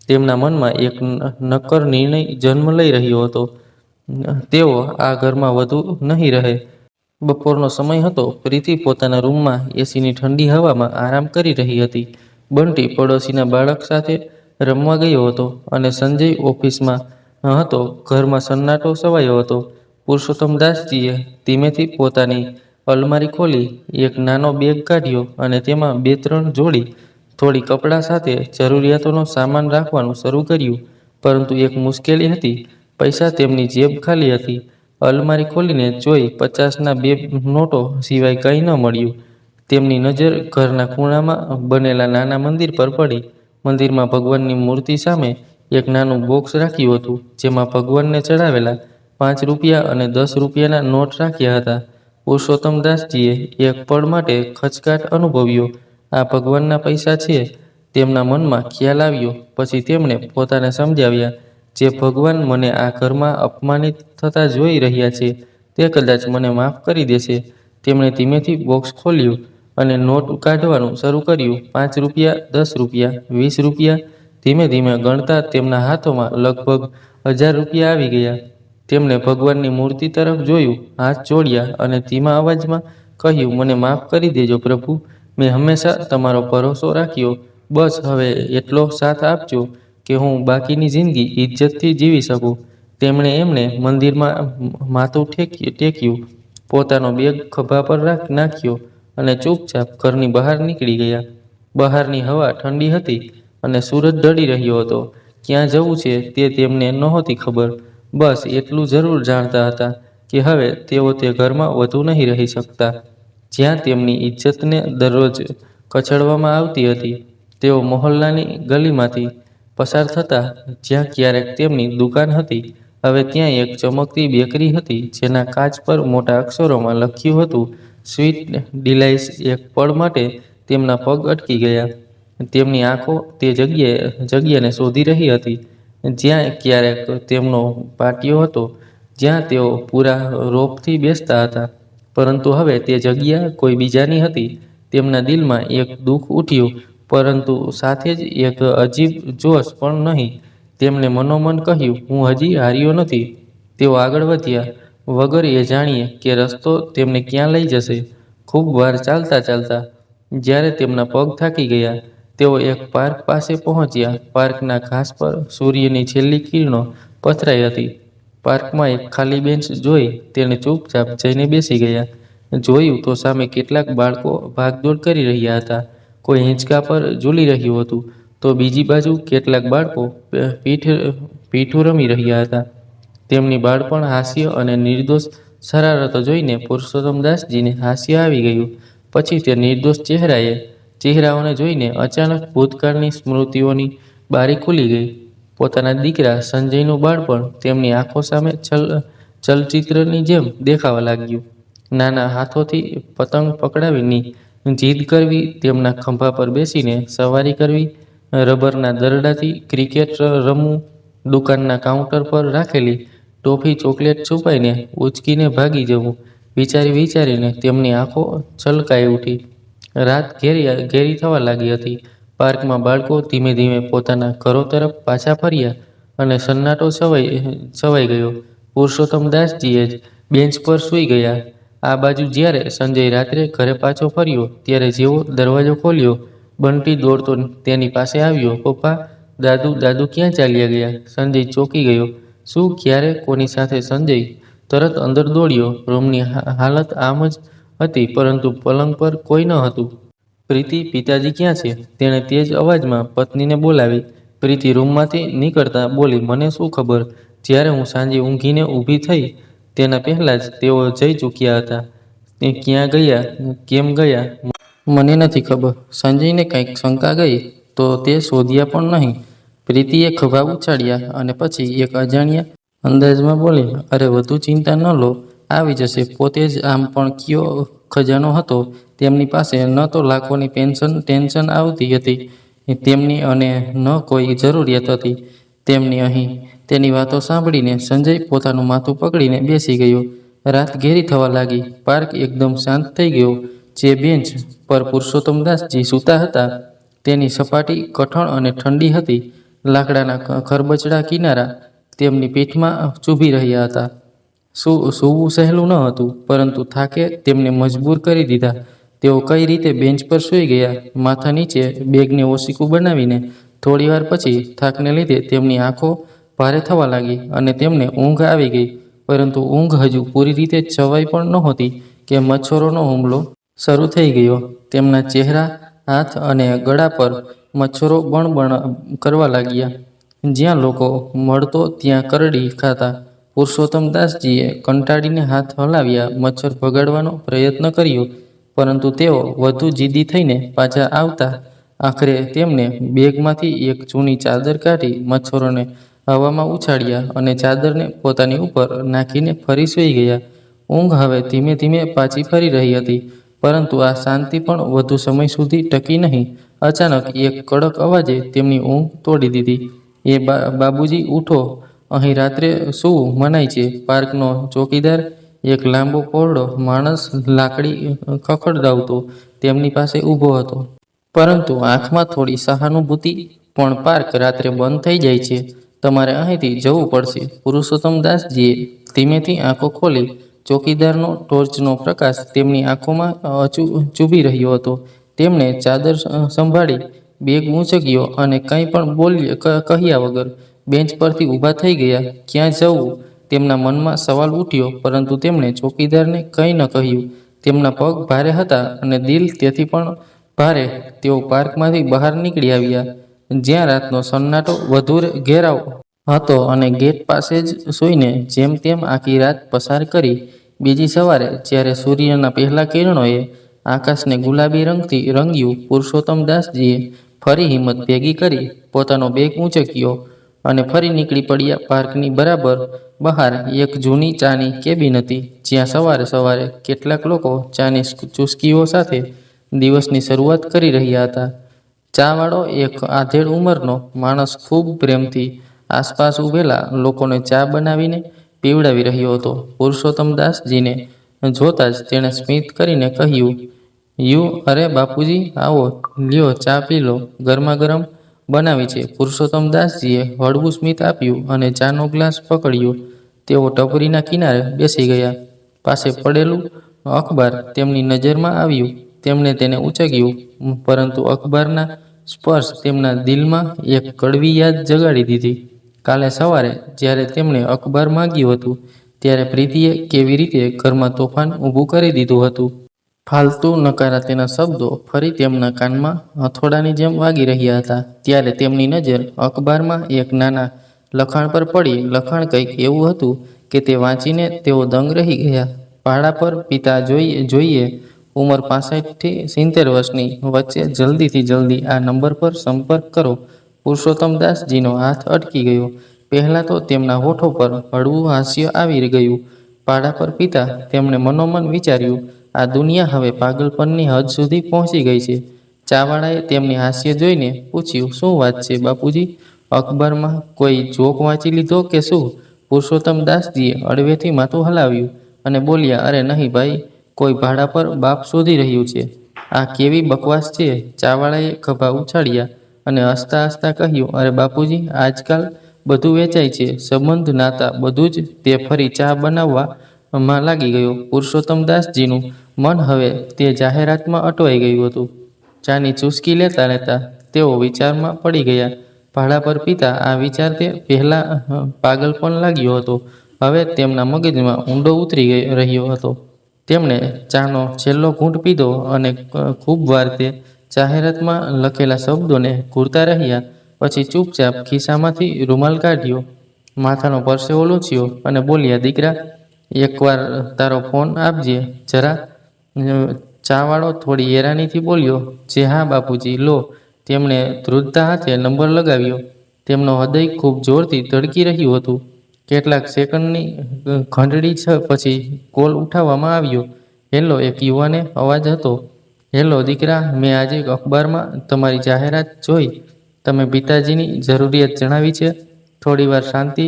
તેમના મનમાં એક નક્કર નિર્ણય જન્મ લઈ રહ્યો હતો. તેઓ આ ઘરમાં વધુ નહીં રહે. બપોરનો સમય હતો. પ્રીતિ પોતાના રૂમમાં એસીની ઠંડી હવામાં આરામ કરી રહી હતી. બંટી પડોશીના બાળક સાથે રમવા ગયો હતો અને સંજય ઓફિસમાં હતો. ઘરમાં સન્નાટો છવાયો હતો. પુરુષોત્તમદાસજીએ ધીમેથી પોતાની અલમારી ખોલી એક નાનો બેગ કાઢ્યો અને તેમાં 2-3 જોડી થોડી કપડાં સાથે જરૂરિયાતનો સામાન રાખવાનું શરૂ કર્યું. પરંતુ એક મુશ્કેલી હતી. પૈસા તેમની જેબ ખાલી હતી. અલમારી ખોલીને જોઈ 50ના 2 નોટો સિવાય કંઈ ન મળ્યું. તેમની નજર ઘરના ખૂણામાં બનેલા નાના મંદિર પર પડી. મંદિરમાં ભગવાનની મૂર્તિ સામે એક નાનું બોક્સ રાખ્યું હતું, જેમાં ભગવાનને ચડાવેલા 5 રૂપિયા અને 10 રૂપિયાના નોટ રાખ્યા હતા. પુરુષોત્તમદાસજીએ એક પળ માટે ખચકાટ અનુભવ્યો. આ ભગવાનના પૈસા છે? તેમના મનમાં ખ્યાલ આવ્યો. પછી તેમણે પોતાને સમજાવ્યા, જે ભગવાન મને આ ઘરમાં અપમાનિત થતા જોઈ રહ્યા છે, તે કદાચ મને માફ કરી દેશે. તેમણે ધીમેથી બોક્સ ખોલ્યું અને નોટ કાઢવાનું શરૂ કર્યું. 5 રૂપિયા, 10 રૂપિયા, 20 રૂપિયા. ધીમે ધીમે ગણતા તેમના હાથોમાં લગભગ 1000 રૂપિયા આવી ગયા. તેમણે ભગવાનની મૂર્તિ તરફ જોયું, હાથ જોડ્યા અને ધીમા અવાજમાં કહ્યું, મને માફ કરી દેજો પ્રભુ. મેં હંમેશા તમારો ભરોસો રાખ્યો. બસ હવે એટલો સાથ આપજો કે હું બાકીની જિંદગી ઇજ્જતથી જીવી શકું. તેમણે મંદિરમાં માથું ટેક્યું, પોતાનો બેગ ખભા પર નાખ્યો અને ચૂપચાપ ઘરની બહાર નીકળી ગયા. બહારની હવા ઠંડી હતી અને સૂરજ ઢળી રહ્યો હતો. ક્યાં જવું છે તે તેમને નહોતી ખબર. બસ એટલું જરૂર જાણતા હતા કે હવે તેઓ તે ઘરમાં વધુ નહીં રહી શકતા, જ્યાં તેમની ઇજ્જતને દરરોજ કચડવામાં આવતી હતી. તેઓ મોહલ્લાની ગલીમાંથી પસાર થતા, જ્યાં ક્યારેક તેમની દુકાન હતી, હવે ત્યાં એક ચમકતી બેકરી હતી, જેના કાચ પર મોટા અક્ષરોમાં લખ્યું હતું, સ્વીટ ડિલાઇટ્સ. એક પળ માટે તેમના પગ અટકી ગયા. તેમની આંખો તે જગ્યાને શોધી રહી હતી, જ્યાં ક્યારેક તેમનો પાટિયો હતો, જ્યાં તેઓ પૂરા રોપથી બેસતા હતા. પરંતુ હવે તે જગ્યા કોઈ બીજાની હતી. તેમના દિલમાં એક દુઃખ ઉઠ્યું, પરંતુ સાથે જ એક અજીબ જોશ પણ. નહીં. તેમણે મનોમન કહ્યું, હું હજી હાર્યો નથી. તેઓ આગળ વધ્યા, વગર એ જાણીએ કે રસ્તો તેમને ક્યાં લઈ જશે. ખૂબ વાર ચાલતા, જ્યારે તેમના પગ થાકી ગયા, તેઓ એક પાર્ક પાસે પહોંચ્યા. પાર્કના ઘાસ પર સૂર્યની છેલ્લી કિરણો પથરાઈ હતી. પાર્કમાં એક ખાલી બેન્ચ જોઈ તેણે ચૂપચાપ જઈને બેસી ગયા. જોયું તો સામે કેટલાક બાળકો ભાગદોડ કરી રહ્યા હતા. કોઈ હિંચકા પર ઝૂલી રહ્યું હતું, તો બીજી બાજુ કેટલાક બાળકો પીઠું રમી રહ્યા હતા. તેમની બાળપણ, હાસ્ય અને નિર્દોષ શરારતો જોઈને પુરુષોત્તમદાસજીને હાસ્ય આવી ગયું. પછી તે નિર્દોષ ચહેરાઓને જોઈને અચાનક ભૂતકાળની સ્મૃતિઓની બારી ખુલી ગઈ. પોતાના દીકરા સંજયનું બાળપણ તેમની આંખો સામે ચલચિત્રની જેમ દેખાવા લાગ્યું. નાના હાથોથી પતંગ પકડાવીની જીદ કરવી, તેમના ખભા પર બેસીને સવારી કરવી, રબરના દરડાથી ક્રિકેટ રમવું, દુકાનના કાઉન્ટર પર રાખેલી ટોફી ચોકલેટ છુપાઈને ઉચકીને ભાગી જવું. વિચારીને તેમની આંખો છલકાઈ ઉઠી. રાત ઘેરી થવા લાગી હતી. પાર્કમાં બાળકો ધીમે ધીમે પોતાના ઘરો તરફ પાછા ફર્યા અને સન્નાટો છવાઈ ગયો. પુરુષોત્તમદાસજી જ બેન્ચ પર સૂઈ ગયા. આ બાજુ જ્યારે સંજય રાત્રે ઘરે પાછો ફર્યો, ત્યારે જેવો દરવાજો ખોલ્યો, બંટી દોડતો તેની પાસે આવ્યો. પપ્પા, દાદુ ક્યાં ચાલ્યા ગયા? સંજય ચોંકી ગયો. શું? ક્યારે? કોની સાથે? સંજય તરત અંદર દોડ્યો. રૂમની હાલત આમ જ હતી, પરંતુ પલંગ પર કોઈ ન હતું. પ્રીતિ, પિતાજી ક્યાં છે? તેણે તેજ અવાજમાં પત્નીને બોલાવી. પ્રીતિ રૂમમાંથી નીકળતા બોલી, મને શું ખબર? જ્યારે હું સાંજે ઊંઘીને ઊભી થઈ તેના પહેલાં જ તેઓ જઈ ચૂક્યા હતા. તે ક્યાં ગયા, કેમ ગયા, મને નથી ખબર. સંજયને કંઈક શંકા ગઈ તો તે શોધ્યા પણ નહીં. પ્રીતિએ ખભા ઉછાળ્યા અને પછી એક અજાણ્યા અંદાજમાં બોલી, અરે વધુ ચિંતા ન લો, આવી જશે. પોતે જ આમ પણ કયો ખજાનો હતો તેમની પાસે? ન તો લાખોની ટેન્શન આવતી હતી તેમની અને ન કોઈ જરૂરિયાત હતી તેમની અહીં. તેની વાતો સાંભળીને સંજય પોતાનું માથું પકડીને બેસી ગયો. રાત ઘેરી થવા લાગી. પાર્ક એકદમ શાંત થઈ ગયો. જે બેન્ચ પર પુરુષોત્તમદાસજી સૂતા હતા તેની સપાટી કઠણ અને ઠંડી હતી. લાકડાના ખરબચડા કિનારા તેમની પીઠમાં ચૂભી રહ્યા હતા. સૂવું સહેલું ન હતું, પરંતુ થાકે તેમને મજબૂર કરી દીધા. તેઓ કઈ રીતે બેન્ચ પર સૂઈ ગયા, માથા નીચે બેગને ઓશીકું બનાવીને. થોડીવાર પછી થાકને લીધે તેમની આંખો ભારે થવા લાગી અને તેમને ઊંઘ આવી ગઈ. પરંતુ ઊંઘ હજુ પૂરી રીતે છવાઈ પણ નહોતી કે મચ્છરોનો હુમલો શરૂ થઈ ગયો. તેમના ચહેરા, હાથ અને ગળા પર મચ્છરો બણબણ કરવા લાગ્યા. જ્યાં લોકો મળતો ત્યાં કરડી ખાતા. પુરુષોત્તમદાસજીએ કંટાળીને હાથ હલાવ્યા, મચ્છર ભગાડવાનો પ્રયત્ન કર્યો, પરંતુ તેઓ વધુ જિદ્દી થઈને પાછા આવતા. આખરે તેમને બેગમાંથી એક જૂની ચાદર કાઢી મચ્છરોને હવામાં ઉછાળ્યા અને ચાદરને પોતાની ઉપર નાખીને ફરી સૂઈ ગયા. ઊંઘ હવે ધીમે ધીમે પાછી ફરી રહી હતી, પરંતુ આ શાંતિ પણ વધુ સમય સુધી ટકી નહીં. અચાનક એક કડક અવાજે તેમની ઊંઘ તોડી દીધી. એ બાબુજી, ઉઠો, અહીં રાત્રે સૂવું મનાય છે. પાર્કનો ચોકીદાર, એક લાંબો પહોળો માણસ લાકડી ખખડાવતો તેમની પાસે ઊભો હતો. પરંતુ આંખમાં થોડી સહાનુભૂતિ. પણ પાર્ક રાત્રે બંધ થઈ જાય છે, તમારે અહીંથી જવું પડશે. પુરુષોત્તમદાસજીએ ધીમેથી આંખો ખોલી. ચોકીદારનો ટોર્ચનો પ્રકાશ તેમની આંખોમાં ચૂભી રહ્યો હતો. તેમણે ચાદર સંભાળી, બેગ ઊંચક્યો અને કંઈ પણ કહ્યા વગર બેન્ચ પરથી ઊભા થઈ ગયા. ક્યાં જવું? તેમના મનમાં સવાલ ઉઠ્યો, પરંતુ તેમણે ચોકીદારને કંઈ ન કહ્યું. તેમના પગ ભારે હતા અને દિલ તેથી પણ ભારે. તેઓ પાર્કમાંથી બહાર નીકળી આવ્યા, જ્યાં રાતનો સન્નાટો વધુ ઘેરાવ હતો, અને ગેટ પાસે જ સૂઈને જેમ તેમ આખી રાત પસાર કરી. બીજી સવારે જ્યારે સૂર્યના પહેલા કિરણોએ આકાશને ગુલાબી રંગથી રંગ્યું, પુરુષોત્તમદાસજીએ ફરી હિંમત ભેગી કરી, પોતાનો બેગ ઊંચક્યો અને ફરી નીકળી પડ્યા. પાર્કની બરાબર બહાર એક જૂની ચાની કેબિન હતી, જ્યાં સવારે સવારે કેટલાક લોકો ચાની ચુસ્કીઓ સાથે દિવસની શરૂઆત કરી રહ્યા હતા. ચાવાળો, એક આધેડ ઉંમરનો માણસ, ખૂબ પ્રેમથી આસપાસ ઊભેલા લોકોને ચા બનાવીને પીવડાવી રહ્યો હતો. પુરુષોત્તમદાસજીને જોતાં જ તેણે સ્મિત કરીને કહ્યું, અરે બાપુજી, આવો, લ્યો, ચા પી લો, ગરમા ગરમ બનાવી છે. પુરુષોત્તમદાસજીએ હળવું સ્મિત આપ્યું અને ચાનો ગ્લાસ પકડ્યો. તેઓ ટપરીના કિનારે બેસી ગયા. પાસે પડેલું અખબાર તેમની નજરમાં આવ્યું. તેમણે તેને ઉંચક્યું, પરંતુ અખબારના સ્પર્શ તેમના દિલમાં એક કડવી યાદ જગાડી દીધી. કાલે સવારે જ્યારે તેમણે અખબાર માંગ્યું હતું, ત્યારે પ્રીતિએ કેવી રીતે ઘરમાં તોફાન ઊભું કરી દીધું હતું. ફાલતુ નકારા તેના શબ્દો ફરી તેમના કાનમાં હથોડાની જેમ વાગી રહ્યા હતા. ત્યારે તેમની નજર અખબારમાં એક નાના લખાણ પર પડી. લખાણ કંઈક એવું હતું કે તે વાંચીને તેઓ દંગ રહી ગયા. ભાડા પર પિતા જોઈએ, ઉંમર 65 થી 70 વર્ષની વચ્ચે, જલ્દીથી જલ્દી આ નંબર પર સંપર્ક કરો. પુરુષોત્તમદાસજીનો હાથ અટકી ગયો. પહેલાં તો તેમના હોઠો પર હળવું હાસ્ય આવી ગયું. ભાડા પર પિતા, તેમણે મનોમન વિચાર્યું, આ દુનિયા હવે પાગલપનની હદ સુધી પહોંચી ગઈ છે. ચાવાળાએ તેમની હાસ્ય જોઈને પૂછ્યું, શું વાત છે બાપુજી? અખબારમાં કોઈ જોક વાંચી લીધો કે શું? પુરુષોત્તમદાસજીએ અળવેથી માથું હલાવ્યું અને બોલ્યા, અરે નહીં ભાઈ, કોઈ ભાડા પર બાપ શોધી રહ્યું છે. આ કેવી બકવાસ છે? ચાવાળાએ ખભા ઉછાળ્યા અને હસતા હસતા કહ્યું, અરે બાપુજી, આજકાલ બધું વેચાય છે, સંબંધ, નાતા, બધું જ. તે ફરી ચા બનાવવામાં લાગી ગયો. પુરુષોત્તમદાસજીનું મન હવે તે જાહેરાતમાં અટવાઈ ગયું હતું. ચાની ચૂસકી લેતા લેતા તેઓ વિચારમાં પડી ગયા. ભાડા પર પિતા, આ વિચાર તે પહેલાં પાગલપન લાગ્યો હતો, હવે તેમના મગજમાં ઊંડો ઉતરી રહ્યો હતો. તેમણે ચાનો છેલ્લો ઘૂંટ પીધો અને ખૂબ વાર તે જાહેરાતમાં લખેલા શબ્દોને ઘૂરતા રહ્યા. પછી ચૂપચાપ ખિસ્સામાંથી રૂમાલ કાઢ્યો, માથાનો પરસેવો લૂછ્યો અને બોલ્યા, દીકરા, એકવાર તારો ફોન આપજે જરા. ચાવાળો થોડી હેરાનીથી બોલ્યો, જે હા બાપુજી, લો. તેમણે ધ્રુજતા હાથે નંબર લગાવ્યો. તેમનો હૃદય ખૂબ જોરથી ધડકી રહ્યું હતું. કેટલાક સેકન્ડની ઘંટડી પછી કોલ ઉઠાવવામાં આવ્યો. હેલો, એક યુવાને અવાજ હતો. હેલો દીકરા, મેં આજે અખબારમાં તમારી જાહેરાત જોઈ. તમે પિતાજીની જરૂરિયાત જણાવી છે. થોડીવાર શાંતિ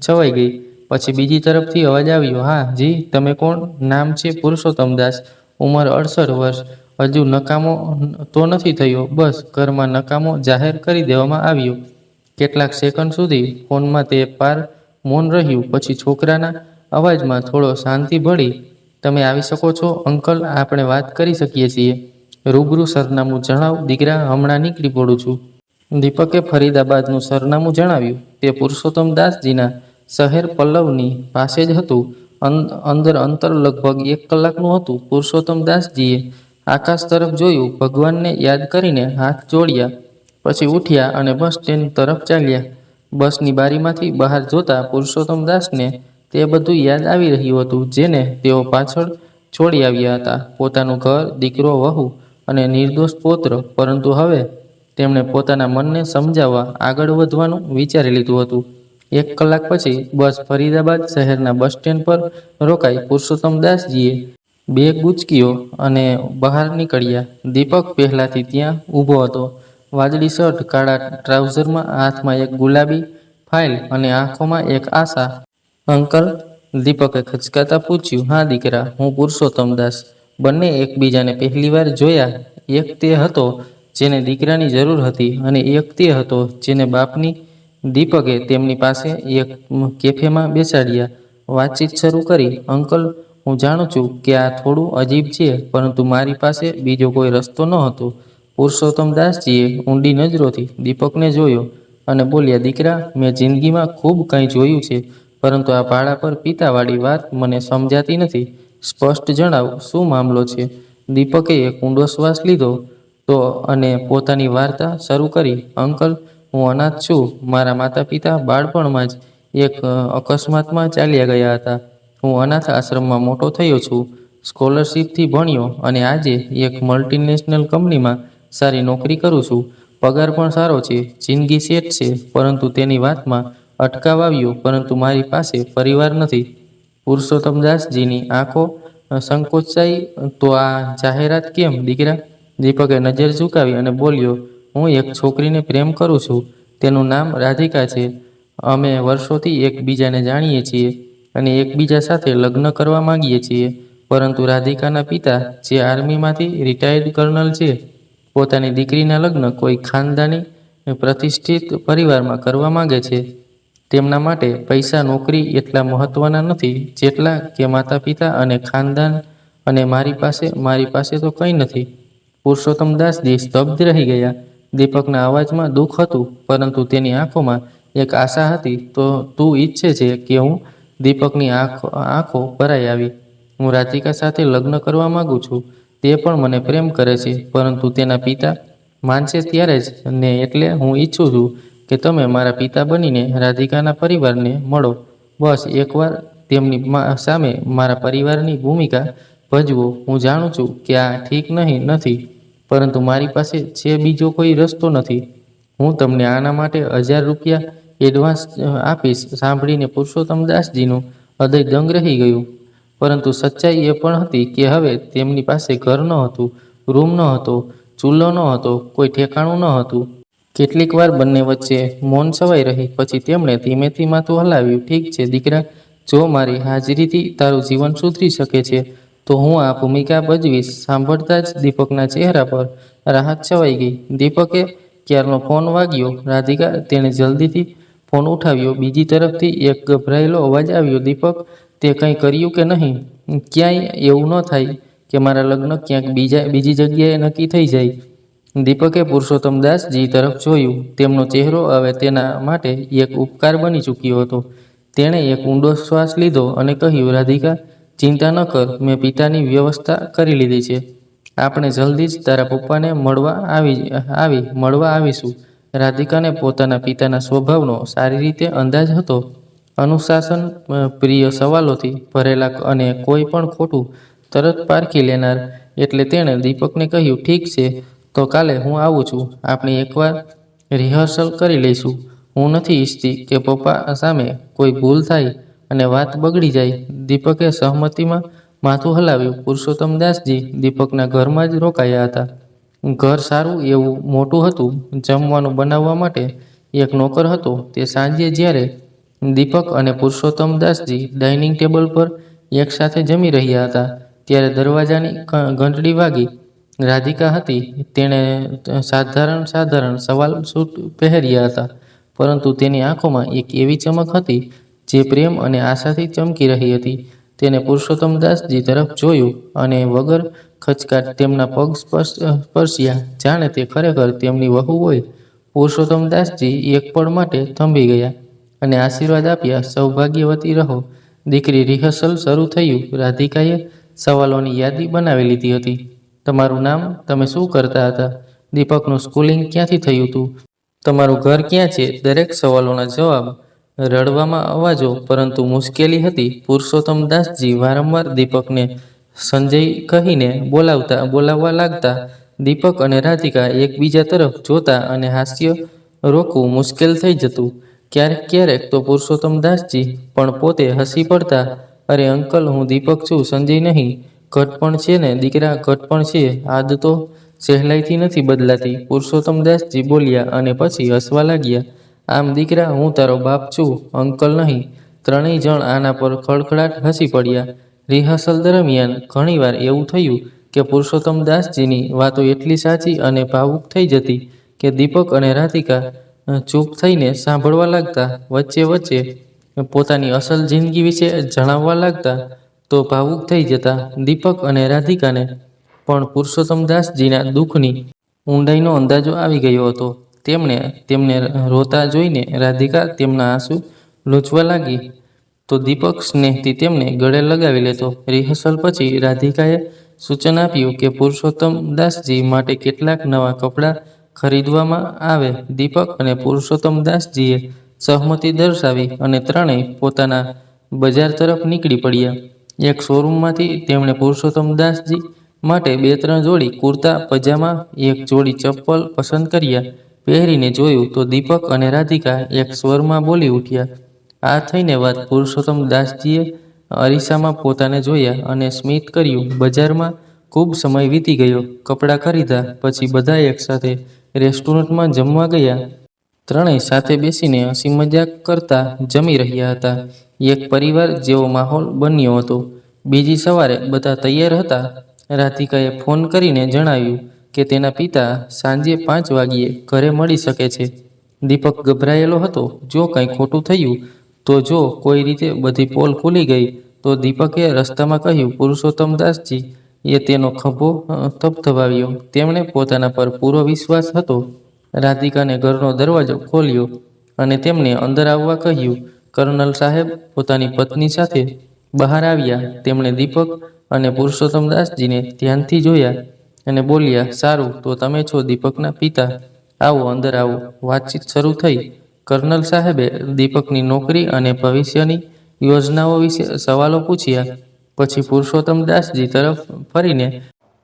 છવાઈ ગઈ. પછી બીજી તરફથી અવાજ આવ્યો, હા જી, તમે કોણ? નામ છે પુરુષોત્તમ દાસ, ઉંમર 68 વર્ષ. હજુ નકામો તો નથી થયો? બસ, ઘરમાં નકામો જાહેર કરી દેવામાં આવ્યો. કેટલાક સેકન્ડ સુધી ફોનમાં તે પાર મૌન રહ્યું. પછી છોકરાના અવાજમાં થોડો શાંતિ ભળી, તમે આવી શકો છો અંકલ, આપણે વાત કરી શકીએ છીએ. રૂબરૂ સરનામું જણાવ દીકરા, હમણાં નીકળી પડું છું. દીપકે ફરીદાબાદનું સરનામું જણાવ્યું. તે પુરુષોત્તમ દાસજીના શહેર પલ્લવની પાસે જ હતું. અંદર અંતર લગભગ 1 કલાકનું હતું. પુરુષોત્તમ દાસજીએ આકાશ તરફ જોયું, ભગવાનને યાદ કરીને હાથ જોડ્યા. પછી ઉઠ્યા અને બસ સ્ટેન્ડ તરફ ચાલ્યા. બસની બારીમાંથી બહાર જોતા પુરુષોત્તમ દાસને તે બધું યાદ આવી રહ્યું હતું જેને તેઓ પાછળ છોડી આવ્યા હતા. પોતાનું ઘર, દીકરો, વહુ અને નિર્દોષ પૌત્ર. પરંતુ હવે તેમણે પોતાના મનને સમજાવવા આગળ વધવાનું વિચારી લીધું હતું. 1 કલાક પછી બસ ફરીદાબાદ શહેરના બસ સ્ટેન્ડ પર રોકાઈ. પુરુષોત્તમ દાસજીએ બેગ ઉંચક્યો અને બહાર નીકળ્યા. દીપક પહેલાથી ત્યાં ઊભો હતો. વાદળી શર્ટ, કાળા ટ્રાઉઝરમાં, હાથમાં એક ગુલાબી ફાઇલ અને આંખોમાં એક આશા. અંકલ? દીપકે ખચકાતા પૂછ્યું. હા દીકરા, હું પુરુષોત્તમ દાસ. બંને એકબીજાને પહેલીવાર જોયા. એક તે હતો જેને દીકરાની જરૂર હતી અને એક તે હતો જેને બાપની. દીપકે તેમની પાસે એક કેફેમાં બેસાડ્યા. વાતચીત શરૂ કરી. અંકલ, હું જાણું છું કે આ થોડું અજીબ છે, પરંતુ મારી પાસે બીજો કોઈ રસ્તો ન હતો. પુરુષોત્તમ દાસજીએ ઊંડી નજરોથી દીપકને જોયો અને બોલ્યા, દીકરા, મેં જિંદગીમાં ખૂબ કંઈ જોયું છે, પરંતુ આ ભાડા પર પિતાવાળી વાત મને સમજાતી નથી. સ્પષ્ટ જણાવ, શું મામલો છે? દીપકે એક ઊંડો શ્વાસ લીધો તો અને પોતાની વાર્તા શરૂ કરી. અંકલ, હું અનાથ છું. મારા માતા પિતા બાળપણમાં જ એક અકસ્માતમાં ચાલ્યા ગયા હતા. હું અનાથ આશ્રમમાં મોટો થયો છું. સ્કોલરશીપથી ભણ્યો અને આજે એક મલ્ટીનેશનલ કંપનીમાં સારી નોકરી કરું છું. પગાર પણ સારો છે. જિંદગી સેટ છે. પરંતુ તેની વાતમાં અટકાવ આવ્યો. પરંતુ મારી પાસે પરિવાર નથી. પુરુષોત્તમ દાસજીની આંખો સંકોચાઈ. તો આ જાહેરાત કેમ દીકરા? દીપકે નજર ઝુકાવી અને બોલ્યો, હું એક છોકરીને પ્રેમ કરું છું. તેનું નામ રાધિકા છે. અમે વર્ષોથી એકબીજાને જાણીએ છીએ અને એકબીજા સાથે લગ્ન કરવા માંગીએ છીએ. પરંતુ રાધિકાના પિતા, જે આર્મીમાંથી રિટાયર્ડ કર્નલ છે, પોતાની દીકરીના લગ્ન કોઈ ખાનદાની પ્રતિષ્ઠિત પરિવારમાં કરવા માંગે છે. તેમના માટે પૈસા, નોકરી એટલા મહત્વના નથી જેટલા કે માતા પિતા અને ખાનદાન. અને મારી પાસે તો કંઈ નથી. પુરુષોત્તમ દાસજી સ્તબ્ધ રહી ગયા. દીપકના અવાજમાં દુઃખ હતું, પરંતુ તેની આંખોમાં એક આશા હતી. તો તું ઈચ્છે છે કે હું? દીપકની આંખો ભરાઈ આવી. હું રાધિકા સાથે લગ્ન કરવા માંગુ છું. તે પણ મને પ્રેમ કરે છે, પરંતુ તેના પિતા માનશે ત્યારે જ ને. એટલે હું ઈચ્છું છું કે તમે મારા પિતા બનીને રાધિકાના પરિવારને મળો. બસ એકવાર તેમની સામે મારા પરિવારની ભૂમિકા ભજવો. હું જાણું છું કે આ ઠીક નથી, પરંતુ મારી પાસે છે બીજો કોઈ રસ્તો નથી. હું તમને આના માટે 1000 રૂપિયા એડવાન્સ આપીશ. સાંભળીને પુરુષોત્તમ દાસજીનું હૃદય દંગ રહી ગયું. પરંતુ સચ્ચાઈ એ પણ હતી કે હવે તેમની પાસે ઘર ન હતું, રૂમ ન હતો, ચૂલો ન હતો, કોઈ ઠેકાણું ન હતું. કેટલીક વાર બંને વચ્ચે મૌન છવાઈ રહી. પછી તેમણે ધીમેથી માથું હલાવ્યું. ઠીક છે દીકરા, જો મારી હાજરીથી તારું જીવન સુધરી શકે છે તો હું આ ભૂમિકા ભજવીશ. સાંભળતા જ દીપકના ચહેરા પર રાહત છવાઈ ગઈ. દીપકે ક્યારનો ફોન વાગ્યો. રાધિકા. તેણે જલ્દીથી ફોન ઉઠાવ્યો. બીજી તરફથી એક ગભરાયેલો અવાજ આવ્યો, દીપક, તે કંઈ કર્યું કે નહીં? ક્યાંય એવું ન થાય કે મારા લગ્ન ક્યાંક બીજી જગ્યાએ નક્કી થઈ જાય. દીપકે પુરુષોત્તમ દાસજી તરફ જોયું. તેમનો ચહેરો હવે તેના માટે એક ઉપકાર બની ચૂક્યો હતો. તેણે એક ઊંડો શ્વાસ લીધો અને કહ્યું, રાધિકા, ચિંતા ન કર, મેં પિતાની વ્યવસ્થા કરી લીધી છે. આપણે જલ્દી જ તારા પપ્પાને મળવા આવીશું. રાધિકાને પોતાના પિતાના સ્વભાવનો સારી રીતે અંદાજ હતો. અનુશાસન પ્રિય, સવાલોથી ભરેલા અને કોઈ પણ ખોટું તરત પારખી લેનાર. એટલે તેણે દીપકને કહ્યું, ઠીક છે, તો કાલે હું આવું છું. આપણે એકવાર રિહર્સલ કરી લઈશું. હું નથી ઈચ્છતી કે પપ્પા સામે કોઈ ભૂલ થાય અને વાત બગડી જાય. દીપકે સહમતિમાં માથું હલાવ્યું. પુરુષોત્તમદાસજી દીપકના ઘરમાં જ રોકાયા હતા. ઘર સારું એવું મોટું હતું. જમવાનું બનાવવા માટે એક નોકર હતો. તે સાંજે જ્યારે દીપક અને પુરુષોત્તમદાસજી ડાઇનિંગ ટેબલ પર એકસાથે જમી રહ્યા હતા, ત્યારે દરવાજાની ઘંટડી વાગી. રાધિકા હતી. તેણે સાધારણ સવાલ સૂટ પહેર્યા હતા, પરંતુ તેની આંખોમાં એક એવી ચમક હતી જે પ્રેમ અને આશાથી ચમકી રહી હતી. તેને પુરુષોત્તમદાસજી તરફ જોયું અને વગર ખચકાટ તેમના પગ સ્પર્શ્યા, જાણે તે ખરેખર તેમની વહુ હોય. પુરુષોત્તમદાસજી એક પળ માટે થંભી ગયા અને આશીર્વાદ આપ્યા. સૌભાગ્યવતી રહો, દીકરી. રિહર્સલ શરૂ થયું. રાધિકાએ સવાલોની યાદી બનાવી લીધી હતી. તમારું નામ? તમે શું કરતા હતા? દીપકનું સ્કૂલિંગ ક્યાંથી થયું હતું? તમારું ઘર ક્યાં છે? દરેક સવાલોના જવાબ. રડવામાં અવાજો, પરંતુ મુશ્કેલી હતી. પુરુષોત્તમદાસજી વારંવાર દીપકને સંજય કહીને બોલાવવા લાગતા. દીપક અને રાધિકા એકબીજા તરફ જોતા અને હાસ્ય રોકવું મુશ્કેલ થઈ જતું. ક્યારેક તો પુરુષોત્તમદાસજી પણ પોતે હસી પડતા. અરે અંકલ, હું દીપક છું, સંજય નહીં. ઘટપણ છે ને દીકરા, ઘટપણ છે. આદતો સહેલાઈથી નથી બદલાતી, પુરુષોત્તમદાસજી બોલ્યા અને પછી હસવા લાગ્યા. આમ દીકરા, હું તારો બાપ છું, અંકલ નહીં. ત્રણેય જણ આના પર ખડખડાટ હસી પડ્યા. રિહર્સલ દરમિયાન ઘણીવાર એવું થયું કે પુરુષોત્તમદાસજીની વાતો એટલી સાચી અને ભાવુક થઈ જતી કે દીપક અને રાધિકા ચૂપ થઈને સાંભળવા લાગતા. વચ્ચે પોતાની અસલ જિંદગી વિશે જણાવવા લાગતા તો ભાવુક થઈ જતા. દીપક અને રાધિકાને પણ પુરુષોત્તમદાસજીના દુઃખની ઊંડાઈનો અંદાજો આવી ગયો હતો. તેમને રોતા જોઈને રાધિકા તેમના આંસુ લૂછવા લાગી તો દીપક સ્નેહથી તેમને ગળે લગાવી લેતો. રિહર્સલ પછી રાધિકાએ સૂચન આપ્યું કે પુરુષોત્તમદાસજી માટે કેટલાક નવા કપડાં ખરીદવામાં આવે. દીપક અને પુરુષોત્તમદાસજીએ સહમતિ દર્શાવી અને ત્રણેય પોતાના બજાર તરફ નીકળી પડ્યા. એક શોરૂમમાંથી તેમણે પુરુષોત્તમદાસજી માટે 2-3 જોડી કુર્તા પજામા, એક જોડી ચપ્પલ પસંદ કર્યા. પહેરીને જોયું તો દીપક અને રાધિકા એક સ્વરમાં બોલી ઉઠ્યા, આ થઈને વાત. પુરુષોત્તમદાસજીએ અરીસામાં પોતાને જોયા અને સ્મિત કર્યું. બજારમાં ખૂબ સમય વીતી ગયો. કપડાં ખરીદ્યા પછી બધા એકસાથે રેસ્ટોરન્ટમાં જમવા ગયા. ત્રણેય સાથે બેસીને હસી મજાક કરતા જમી રહ્યા હતા. એક પરિવાર જેવો માહોલ બન્યો હતો. બીજી સવારે બધા તૈયાર હતા. રાધિકાએ ફોન કરીને જણાવ્યું કે તેના પિતા સાંજે 5 વાગ્યે ઘરે મળી શકે છે. દીપક ગભરાયેલો હતો. જો કંઈ ખોટું થયું તો જો કોઈ રીતે બધી પોલ ખુલી ગઈ તો. દીપકે રસ્તામાં કહ્યું. પુરુષોત્તમદાસજી એ તેનો ખભો થપથપાવ્યો. તેમણે પોતાના પર પૂરો વિશ્વાસ હતો. રાધિકાને ઘરનો દરવાજો ખોલ્યો અને તેમને અંદર આવવા કહ્યું. કર્નલ સાહેબ પોતાની પત્ની સાથે બહાર આવ્યા. તેમણે દીપક અને પુરુષોત્તમદાસજીને ધ્યાનથી જોયા અને બોલ્યા, સારું, તો તમે છો દીપકના પિતા. આવો, અંદર આવો. વાતચીત શરૂ થઈ. કર્નલ સાહેબે દીપકની નોકરી અને ભવિષ્યની યોજનાઓ વિશે સવાલો પૂછ્યા. પછી પુરુષોત્તમદાસજી તરફ ફરીને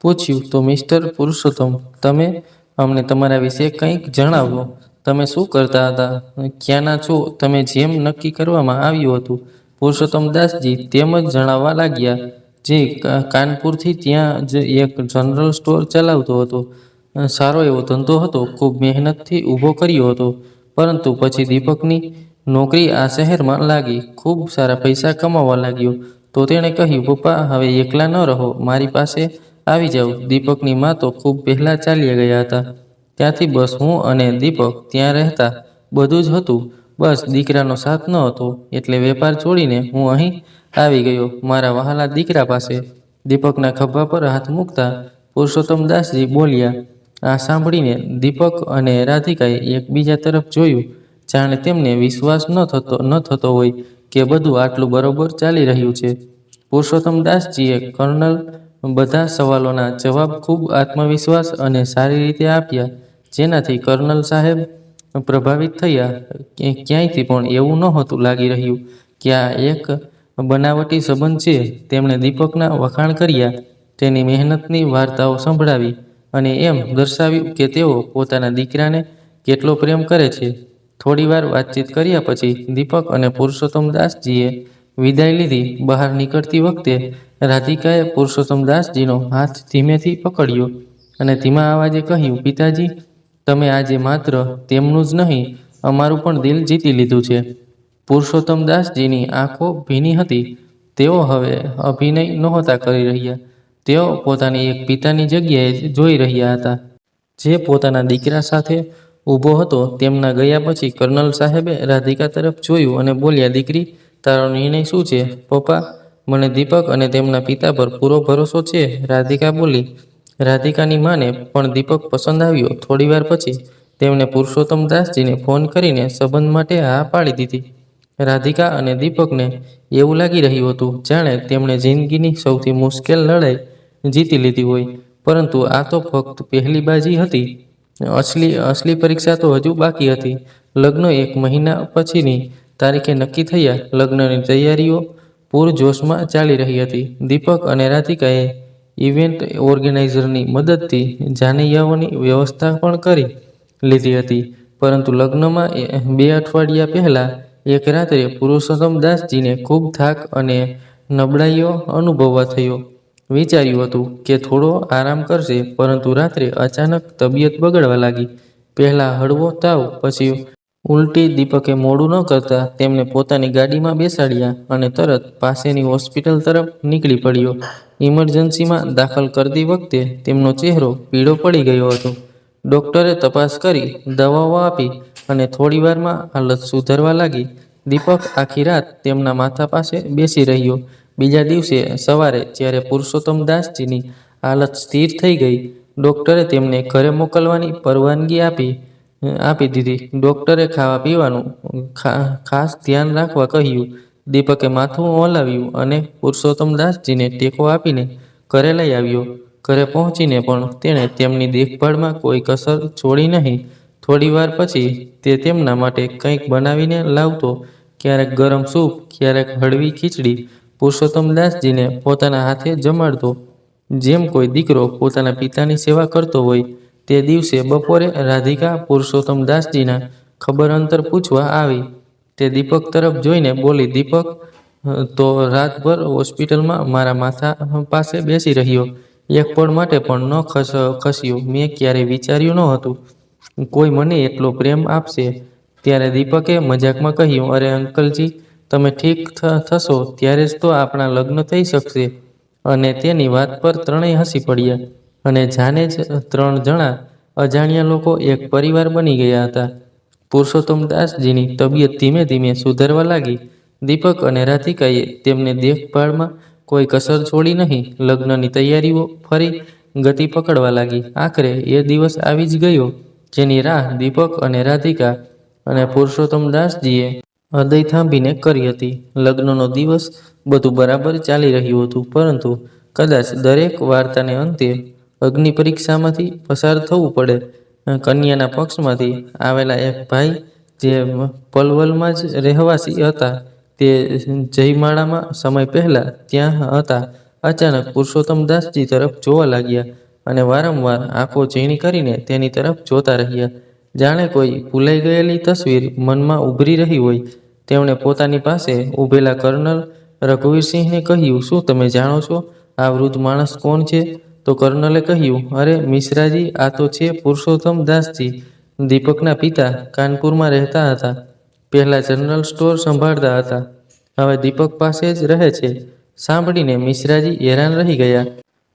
પૂછ્યું, તો મિસ્ટર પુરુષોત્તમ, તમે અમને તમારા વિશે કંઈક જણાવો. તમે શું કરતા હતા? ક્યાંના છો તમે? જેમ નક્કી કરવામાં આવ્યું હતું, પુરુષોત્તમદાસજી તેમ જ જણાવવા લાગ્યા. જે કાનપુરથી ત્યાં જ એક જનરલ સ્ટોર ચલાવતો હતો. સારો એવો ધંધો હતો. ખૂબ મહેનતથી ઊભો કર્યો હતો. પરંતુ પછી દીપકની નોકરી આ શહેરમાં લાગી. ખૂબ સારા પૈસા કમાવા લાગ્યો. તો તેણે કહ્યું, પપ્પા, હવે એકલા ન રહો, મારી પાસે આવી જાઓ. દીપકની મા તો ખૂબ પહેલાં ચાલ્યા ગયા હતા. ત્યાંથી બસ હું અને દીપક ત્યાં રહેતા. બધું જ હતું, બસ દીકરાનો સાથ ન હતો. એટલે વેપાર છોડીને હું અહીં આવી ગયો, મારા વહાલા દીકરા પાસે. દીપકના ખભા પર હાથ મૂકતા પુરુષોત્તમદાસજી બોલ્યા. આ સાંભળીને દીપક અને રાધિકાએ એકબીજા તરફ જોયું, જાણે તેમને વિશ્વાસ ન થતો હોય કે કે બધું આટલું બરોબર ચાલી રહ્યું છે? પુરુષોત્તમ દાસજીએ કર્નલ બધા સવાલોના જવાબ ખૂબ આત્મવિશ્વાસ અને સારી રીતે આપ્યા, જેનાથી કર્નલ સાહેબ પ્રભાવિત થયા. ક્યાંયથી પણ એવું નહોતું લાગી રહ્યું કે આ એક બનાવટી સંબંધ છે. તેમણે દીપકના વખાણ કર્યા, તેની મહેનતની વાર્તાઓ સંભળાવી અને એમ દર્શાવ્યું કે તેઓ પોતાના દીકરાને કેટલો પ્રેમ કરે છે. થોડીવાર વાતચીત કર્યા પછી દીપક અને પુરુષોત્તમ દાસજીએ વિદાય લીધી. બહાર નીકળતી વખતે રાધિકાએ પુરુષોત્તમ દાસજીનો હાથ ધીમેથી પકડ્યો અને ધીમા અવાજે કહ્યું, પિતાજી, તમે આજે માત્ર તેમનું જ નહીં, અમારું પણ દિલ જીતી લીધું છે. પુરુષોત્તમ દાસજીની આંખો ભીની હતી. તેઓ હવે અભિનય નહોતા કરી રહ્યા. તેઓ પોતાની એક પિતાની જગ્યાએ જોઈ રહ્યા હતા, જે પોતાના દીકરા સાથે ઊભો હતો. તેમના ગયા પછી કર્નલ સાહેબે રાધિકા તરફ જોયું અને બોલ્યા, દીકરી, તારો નિર્ણય શું છે? પપ્પા, મને દીપક અને તેમના પિતા પર પૂરો ભરોસો છે, રાધિકા બોલી. રાધિકાની માને પણ દીપક પસંદ આવ્યો. થોડીવાર પછી તેમણે પુરુષોત્તમ દાસજીને ફોન કરીને સંબંધ માટે હા પાડી દીધી. રાધિકા અને દીપકને એવું લાગી રહ્યું હતું જાણે તેમણે જિંદગીની સૌથી મુશ્કેલ લડાઈ જીતી લીધી હોય. પરંતુ આ તો ફક્ત પહેલી બાજી હતી. અસલી પરીક્ષા તો હજુ બાકી હતી. લગ્ન 1 મહિના પછીની તારીખે નક્કી થયા. લગ્નની તૈયારીઓ પૂરજોશમાં ચાલી રહી હતી. દીપક અને રાધિકાએ ઇવેન્ટ ઓર્ગેનાઇઝરની મદદથી જાનૈયાઓની વ્યવસ્થા પણ કરી લીધી હતી. પરંતુ લગ્નમાં 2 અઠવાડિયા પહેલા એક રાત્રે પુરુષોત્તમ દાસજીને ખૂબ થાક અને નબળાઈઓ અનુભવવા થયો. વિચાર્યું હતું કે થોડો આરામ કરશે, પરંતુ રાત્રે અચાનક તબિયત બગડવા લાગી. પહેલા હળવો તાવ, પછી ઉલટી. દીપકે મોડું ન કરતા તેમને પોતાની ગાડીમાં બેસાડ્યા અને તરત પાસેની હોસ્પિટલ તરફ નીકળી પડ્યો. ઇમરજન્સીમાં દાખલ કરતી વખતે તેમનો ચહેરો પીળો પડી ગયો હતો. ડોક્ટરે તપાસ કરી, દવાઓ આપી અને થોડીવારમાં હાલત સુધરવા લાગી. દીપક આખી રાત તેમના માથા પાસે બેસી રહ્યો. બીજા દિવસે સવારે જ્યારે પુરુષોત્તમ દાસજીની હાલત સ્થિર થઈ ગઈ, ડોક્ટરે તેમને ઘરે મોકલવાની પરવાનગી આપી દીધી. ડોક્ટરે ખાવા પીવાનું ખાસ ધ્યાન રાખવા કહ્યું. દીપકે માથું હલાવ્યું અને પુરુષોત્તમ દાસજીને ટેકો આપીને ઘરે લઈ આવ્યો. ઘરે પહોંચીને પણ તેણે તેમની દેખભાળમાં કોઈ કસર છોડી નહીં. થોડીવાર પછી તે તેમના માટે કંઈક બનાવીને લાવતો, ક્યારેક ગરમ સૂપ, ક્યારેક હળવી ખીચડી. પુરુષોત્તમ દાસજીને પોતાના હાથે જમાડતો, જેમ કોઈ દીકરો પોતાના પિતાની સેવા કરતો હોય. તે દિવસે બપોરે રાધિકા પુરુષોત્તમ દાસજીના ખબર અંતર પૂછવા આવી. તે દીપક તરફ જોઈને બોલી, દીપક તો રાતભર હોસ્પિટલમાં મારા માથા પાસે બેસી રહ્યો. એક પળ માટે પણ ન ખસ્યો. મેં ક્યારેય વિચાર્યું નહોતું કોઈ મને એટલો પ્રેમ આપશે. ત્યારે દીપકે મજાકમાં કહ્યું, અરે અંકલજી, તમે ઠીક થશો ત્યારે જ તો આપણા લગ્ન થઈ શકશે. અને તેની વાત પર ત્રણેય હસી પડ્યા અને જાણે જ 3 જણા અજાણ્યા લોકો એક પરિવાર બની ગયા હતા. પુરુષોત્તમ દાસજીની તબિયત ધીમે ધીમે સુધરવા લાગી. દીપક અને રાધિકાએ તેમની દેખભાળમાં કોઈ કસર છોડી નહીં. લગ્નની તૈયારીઓ ફરી ગતિ પકડવા લાગી. આખરે એ દિવસ આવી જ ગયો જેની રાહ દીપક અને રાધિકા અને પુરુષોત્તમ દાસજીએ હૃદય થાંભીને કરી હતી. લગ્નનો દિવસ બધું બરાબર ચાલી રહ્યું હતું, પરંતુ કદાચ દરેક વાર્તાને અંતે અગ્નિ પરીક્ષામાંથી પસાર થવું પડે. કન્યાના પક્ષમાંથી આવેલા એક ભાઈ, જે પલવલમાં જ રહેવાસી હતા, તે જયમાળામાં સમય પહેલા ત્યાં હતા. અચાનક પુરુષોત્તમ દાસજી તરફ જોવા લાગ્યા અને વારંવાર આંખો ઝીણી કરીને તેની તરફ જોતા રહ્યા, જાણે કોઈ ભૂલાઈ ગયેલી તસવીર મનમાં ઉભરી રહી હોય. તેમણે પોતાની પાસે ઊભેલા કર્નલ રઘુવીરસિંહને કહ્યું, શું તમે જાણો છો આ વૃદ્ધ માણસ કોણ છે? તો કર્નલે કહ્યું, અરે મિશ્રાજી, આ તો છે પુરુષોત્તમ દાસજી, દીપકના પિતા. કાનપુરમાં રહેતા હતા. પહેલા જનરલ સ્ટોર સંભાળતા હતા. હવે દીપક પાસે જ રહે છે. સાંભળીને મિશ્રાજી હેરાન રહી ગયા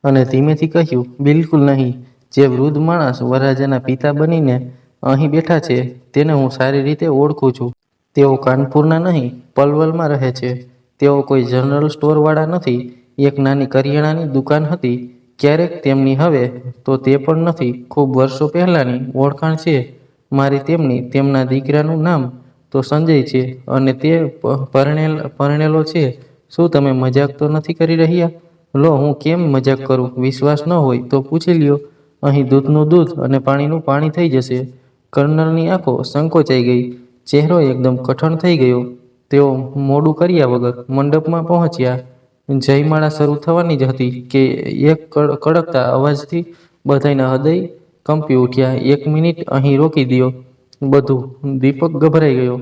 અને ધીમેથી કહ્યું, બિલકુલ નહીં. જે વૃદ્ધ માણસ વરરાજાના પિતા બનીને અહીં બેઠા છે, તેને હું સારી રીતે ઓળખું છું. તેઓ કાનપુરના નહીં, પલવલમાં રહે છે. તેઓ કોઈ જનરલ સ્ટોરવાળા નથી. એક નાની કરિયાણાની દુકાન હતી ક્યારેક તેમની, હવે તો તે પણ નથી. ખૂબ વર્ષો પહેલાંની ઓળખાણ છે મારી તેમની. તેમના દીકરાનું નામ તો સંજય છે અને તે પરણેલો છે. શું તમે મજાક તો નથી કરી રહ્યા? લો, હું કેમ મજાક કરું? વિશ્વાસ ન હોય તો પૂછી લ્યો. અહીં દૂધનું દૂધ અને પાણીનું પાણી થઈ જશે. કર્નલની આંખો સંકોચાઈ ગઈ. ચહેરો એકદમ કઠણ થઈ ગયો. તેઓ મોડું કર્યા વગર મંડપમાં પહોંચ્યા. જયમાળા શરૂ થવાની જ હતી કે એક કડકતા અવાજથી બધાના હૃદય કંપી ઉઠ્યા. 1 મિનિટ અહીં રોકી દ્યો બધું. દીપક ગભરાઈ ગયો.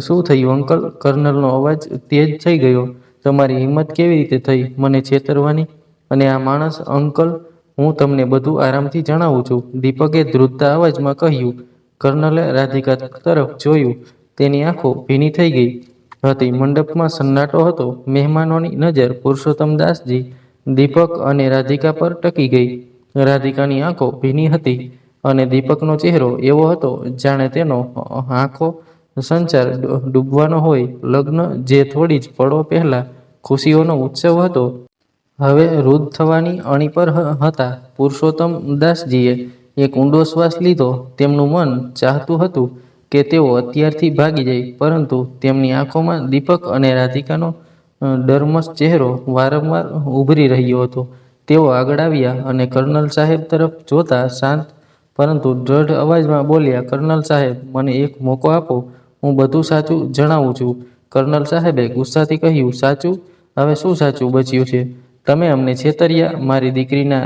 શું થયું અંકલ? કર્નલનો અવાજ તેજ થઈ ગયો. તમારી હિંમત કેવી રીતે થઈ મને છેતરવાની? અને આ માણસ અંકલ, હું તમને બધું આરામથી જણાવું છું, દીપકે ધ્રુજતા અવાજમાં કહ્યું. કર્નલે રાધિકા તરફ જોયું. તેની આંખો ભીની થઈ ગઈ હતી. મંડપમાં સન્નાટો હતો. મહેમાનોની નજર પુરુષોત્તમદાસજી, દીપક અને રાધિકા પર ટકી ગઈ. રાધિકાની આંખો ભીની હતી અને દીપકનો ચહેરો એવો હતો જાણે તેનો આંખો સંચાર ડૂબવાનો હોય. લગ્ન, જે થોડી જ પળો પહેલા ખુશીઓનો ઉત્સવ હતો, હવે રૂદ્ધ થવાની અણી પર હતા. પુરુષોત્તમદાસજીએ એક ઊંડો શ્વાસ લીધો. તેમનું મન ચાહતું હતું કે તેઓ અત્યારથી ભાગી જાય, પરંતુ તેમની આંખોમાં દીપક અને રાધિકાનો ડરમસ ચહેરો વારંવાર ઉભરી રહ્યો હતો. તેઓ આગળ આવ્યા અને કર્નલ સાહેબ તરફ જોતા શાંત પરંતુ દ્રઢ અવાજમાં બોલ્યા, કર્નલ સાહેબ, મને એક મોકો આપો. હું બધું સાચું જણાવું છું. કર્નલ સાહેબે ગુસ્સાથી કહ્યું, સાચું? હવે શું સાચું બચ્યું છે? તમે અમને છેતર્યા, મારી દીકરીના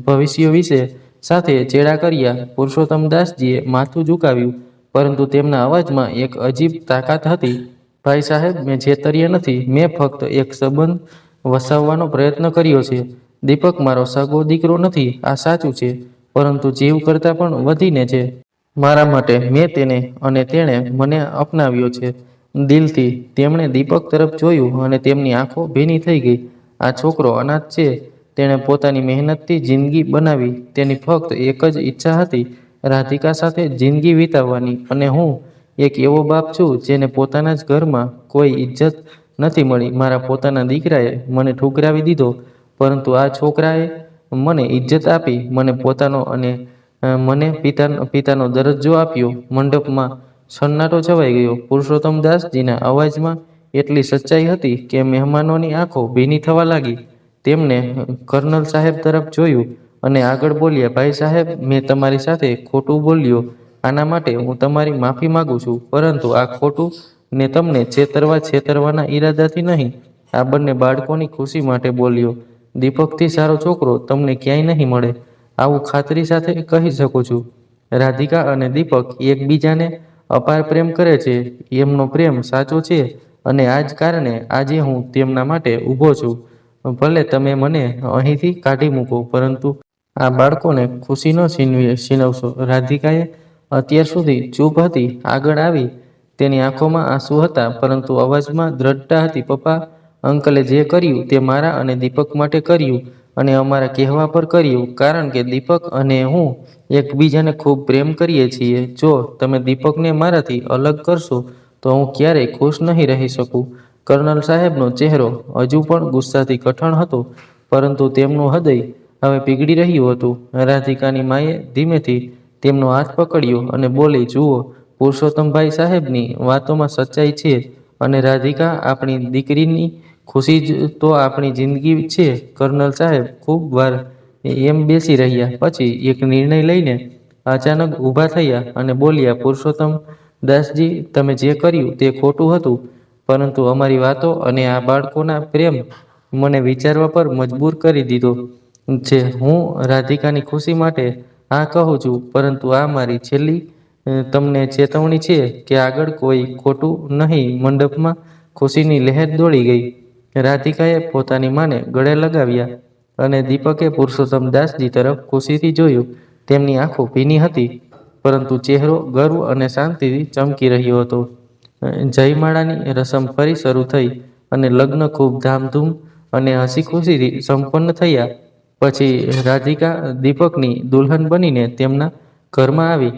ભવિષ્ય વિશે સાથે ચેડા કર્યા. પુરુષોત્તમદાસજીએ માથું ઝુકાવ્યું, પરંતુ તેમના અવાજમાં એક અજીબ તાકાત હતી. ભાઈ સાહેબ, મેં છેતર્યા નથી. મેં ફક્ત એક સંબંધ વસાવવાનો પ્રયત્ન કર્યો છે. દીપક મારો સગો દીકરો નથી, આ સાચું છે, પરંતુ જીવ કરતાં પણ વધીને છે. મારા માટે મેં તેને અને તેણે મને અપનાવ્યો છે દિલથી. તેમણે દીપક તરફ જોયું અને તેમની આંખો ભીની થઈ ગઈ. આ છોકરો અનાથ છે. તેણે પોતાની મહેનતથી જિંદગી બનાવી. તેની ફક્ત એક જ ઈચ્છા હતી, રાધિકા સાથે જિંદગી વિતાવવાની. અને હું એક એવો બાપ છું જેને પોતાના જ ઘરમાં કોઈ ઇજ્જત નથી મળી. મારા પોતાના દીકરાએ મને ઠુકરાવી દીધો, પરંતુ આ છોકરાએ મને ઇજ્જત આપી, મને પોતાનો અને મને પિતાનો દરજ્જો આપ્યો. મંડપમાં સન્નાટો છવાઈ ગયો. પુરુષોત્તમદાસજીના અવાજમાં એટલી સચ્ચાઈ હતી કે મહેમાનોની આંખો ભીની થવા લાગી. તેમને કર્નલ સાહેબ તરફ જોયું અને આગળ બોલ્યા, ભાઈ સાહેબ, મેં તમારી સાથે ખોટું બોલ્યો. આના માટે હું તમારી માફી માંગુ છું, પરંતુ આ ખોટું ને તમને છેતરવાના ઈરાદાથી નહીં. આ બંને બાળકોની ખુશી માટે બોલ્યો. દીપકથી સારો છોકરો તમને ક્યાંય નહીં મળે. આવું ખાતરી સાથે કહી શકું છું. રાધિકા અને દીપક એકબીજાને અપાર પ્રેમ કરે છે. એમનો પ્રેમ સાચો છે અને આ જ કારણે આજે હું તેમના માટે ઊભો છું. ભલે તમે મને અહીંથી કાઢી મૂકો, પરંતુ આ બાળકોને ખુશી ન છીનવશો. રાધિકાએ અત્યાર સુધી ચૂપ હતી, આગળ આવી. તેની આંખોમાં આંસુ હતા, પરંતુ અવાજમાં દ્રઢતા હતી. પપ્પા, અંકલે જે કર્યું તે મારા અને દીપક માટે કર્યું અને અમારા કહેવા પર કર્યું, કારણ કે દીપક અને હું એકબીજાને ખૂબ પ્રેમ કરીએ છીએ. જો તમે દીપકને મારાથી અલગ કરશો તો હું ક્યારેય ખુશ નહીં રહી શકું. કર્નલ સાહેબનો ચહેરો હજુ પણ ગુસ્સાથી કઠણ હતો, પરંતુ તેમનું હૃદય હવે પીગળી રહ્યું હતું. રાધિકાની માએ ધીમેથી તેમનો હાથ પકડ્યો અને બોલી, જુઓ, પુરુષોત્તમભાઈ સાહેબની વાતોમાં સચ્ચાઈ છે અને રાધિકા, આપણી દીકરીની ખુશી જ તો આપણી જિંદગી છે. કર્નલ સાહેબ ખૂબ વાર એમ બેસી રહ્યા. પછી એક નિર્ણય લઈને અચાનક ઊભા થયા અને બોલ્યા, પુરુષોત્તમ દાસજી, તમે જે કર્યું તે ખોટું હતું, પરંતુ અમારી વાતો અને આ બાળકોના પ્રેમ મને વિચારવા પર મજબૂર કરી દીધો છે. હું રાધિકાની ખુશી માટે આ કહું છું, પરંતુ આ મારી છેલ્લી તમને ચેતવણી છે કે આગળ કોઈ ખોટું નહીં. મંડપમાં ખુશીની લહેર દોડી ગઈ. રાધિકાએ પોતાની માને ગળે લગાવ્યા અને દીપકે પુરુષોત્તમદાસજી તરફ ખુશીથી જોયું. તેમની આંખો ભીની હતી, પરંતુ ચહેરો ગર્વ અને શાંતિથી ચમકી રહ્યો હતો. જયમાળાની રસમ ફરી શરૂ થઈ અને લગ્ન ખૂબ ધામધૂમ અને હસી ખુશીથી સંપન્ન થયા. પછી રાધિકા દીપકની દુલ્હન બનીને તેમના ઘરમાં આવી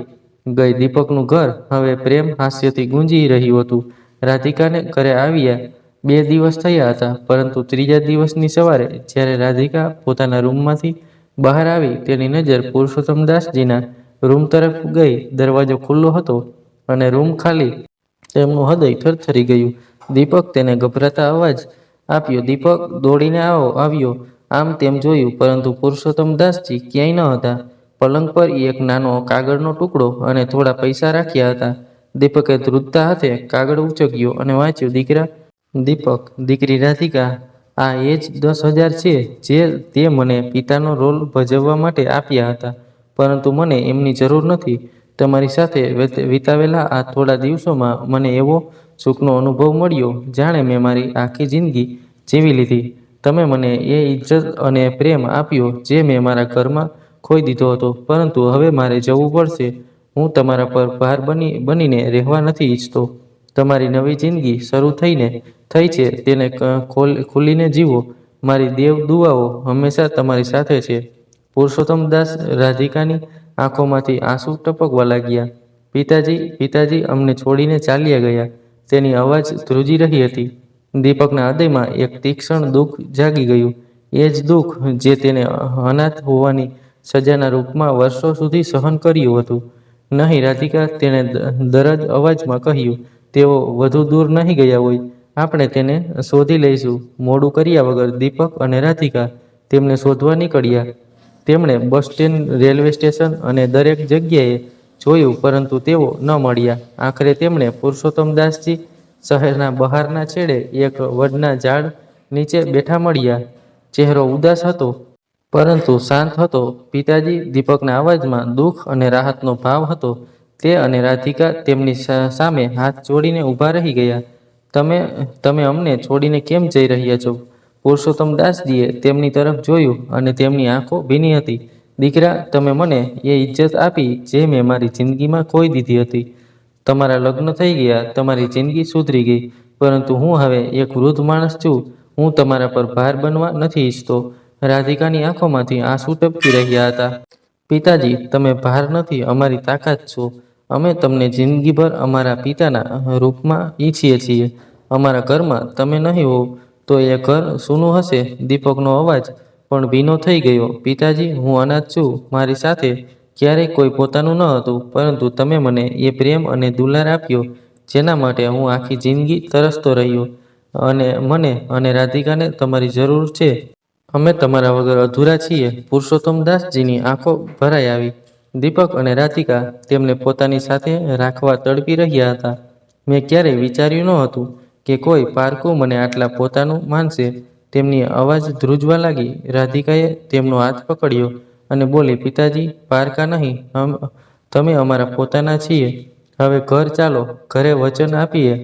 ગઈ. દીપકનું ઘર હવે પ્રેમ હાસ્યથી ગુંજી રહ્યું હતું. રાધિકાને ઘરે આવ્યા 2 દિવસ થયા હતા, પરંતુ 3જા દિવસની સવારે જ્યારે રાધિકા પોતાના રૂમમાંથી બહાર આવી, તેની નજર પુરુષોત્તમદાસજીના રૂમ તરફ ગઈ. દરવાજો ખુલ્લો હતો અને રૂમ ખાલી. તેમનું હૃદય થરથરી ગયું. દીપક તેને ગભરાતા અવાજ આપ્યો. દીપક દોડીને આવ્યો. આમ તેમ જોયું, પરંતુ પુરુષોત્તમ દાસજી ક્યાંય ન હતા. પલંગ પર એક નાનો કાગળનો ટુકડો અને થોડા પૈસા રાખ્યા હતા. દીપકે ધ્રુજતા હાથે કાગળ ઉચક્યો અને વાંચ્યું. દીપક, દીકરી રાધિકા, આ એ જ 10,000 છે જે તે મને પિતાનો રોલ ભજવવા માટે આપ્યા હતા. પરંતુ મને એમની જરૂર નથી. તમારી સાથે વિતાવેલા આ થોડા દિવસોમાં મને એવો સુખનો અનુભવ મળ્યો જાણે મેં મારી આખી જિંદગી જીવી લીધી. તમે મને એ ઇજ્જત અને પ્રેમ આપ્યો જે મેં મારા ઘરમાં ખોઈ દીધો હતો. પરંતુ હવે મારે જવું પડશે. હું તમારા પર ભાર બનીને રહેવા નથી ઈચ્છતો. તમારી નવી જિંદગી શરૂ થઈ છે તેને ખુલીને જીવો. મારી દેવ દુઆઓ હંમેશા તમારી સાથે છે. પુરુષોત્તમ દાસ રાધિકાની આંખોમાંથી આંસુ ટપકવા લાગ્યા. પિતાજી, પિતાજી અમને છોડીને ચાલ્યા ગયા. તેની અવાજ ધ્રુજી રહી હતી. દીપકના હૃદયમાં એક તીક્ષ્ણ દુઃખ જાગી ગયું. એ જ દુઃખ જે તેને અનાથ હોવાની સજાના રૂપમાં વર્ષો સુધી સહન કર્યું હતું. નહીં રાધિકા, તેણે દરદ અવાજમાં કહ્યું. તેઓ વધુ દૂર નહીં ગયા હોય. આપણે તેને શોધી લઈશું. મોડું કર્યા વગર દીપક અને રાધિકા તેમને શોધવા નીકળ્યા. તેમણે બસ સ્ટેન્ડ, રેલવે સ્ટેશન અને દરેક જગ્યાએ જોયું, પરંતુ તેઓ ન મળ્યા. આખરે તેમણે પુરુષોત્તમ દાસજી શહેરના બહારના છેડે એક વડના ઝાડ નીચે બેઠા મળ્યા. ચહેરો ઉદાસ હતો, પરંતુ શાંત હતો. પિતાજી, દીપકના અવાજમાં દુઃખ અને રાહતનો ભાવ હતો. તે અને રાધિકા તેમની સામે હાથ જોડીને ઊભા રહી ગયા. તમે અમને છોડીને કેમ જઈ રહ્યા છો? પુરુષોત્તમ દાસજીએ તેમની તરફ જોયું અને તેમની આંખો ભીની હતી. દીકરા, તમે મને એ ઇજ્જત આપી જે મેં મારી જિંદગીમાં ખોઈ દીધી હતી. તમારા લગ્ન થઈ ગયા, તમારી જિંદગી સુધરી ગઈ. પરંતુ હું હવે એક વૃદ્ધ માણસ છું. હું તમારા પર ભાર બનવા નથી ઈચ્છતો. રાધિકાની આંખોમાંથી આંસુ ટપકી રહ્યા હતા. પિતાજી, તમે ભાર નથી, અમારી તાકાત છો. અમે તમને જિંદગીભર અમારા પિતાના રૂપમાં ઈચ્છીએ છીએ. અમારા ઘરમાં તમે નહીં હોવ તો એ ઘર સૂનું હશે. દીપકનો અવાજ પણ ભીનો થઈ ગયો. પિતાજી, હું અનાથ છું. મારી સાથે ક્યારેય કોઈ પોતાનું ન હતું. પરંતુ તમે મને એ પ્રેમ અને દુલાર આપ્યો જેના માટે હું આખી જિંદગી તરસતો રહ્યો. અને મને અને રાધિકાને તમારી જરૂર છે. અમે તમારા વગર અધૂરા છીએ. પુરુષોત્તમ દાસજીની આંખો ભરાઈ આવી. દીપક અને રાધિકા તેમને પોતાની સાથે રાખવા તડપી રહ્યા હતા. મેં ક્યારેય વિચાર્યું ન હતું કે કોઈ પારકું મને આટલા પોતાનું માનશે. તેમની અવાજ ધ્રુજવા લાગી. રાધિકાએ તેમનો હાથ પકડ્યો અને બોલી, પિતાજી, પારકા નહીં, તમે અમારા પોતાના છીએ. હવે ઘર ચાલો. ઘરે વચન આપીએ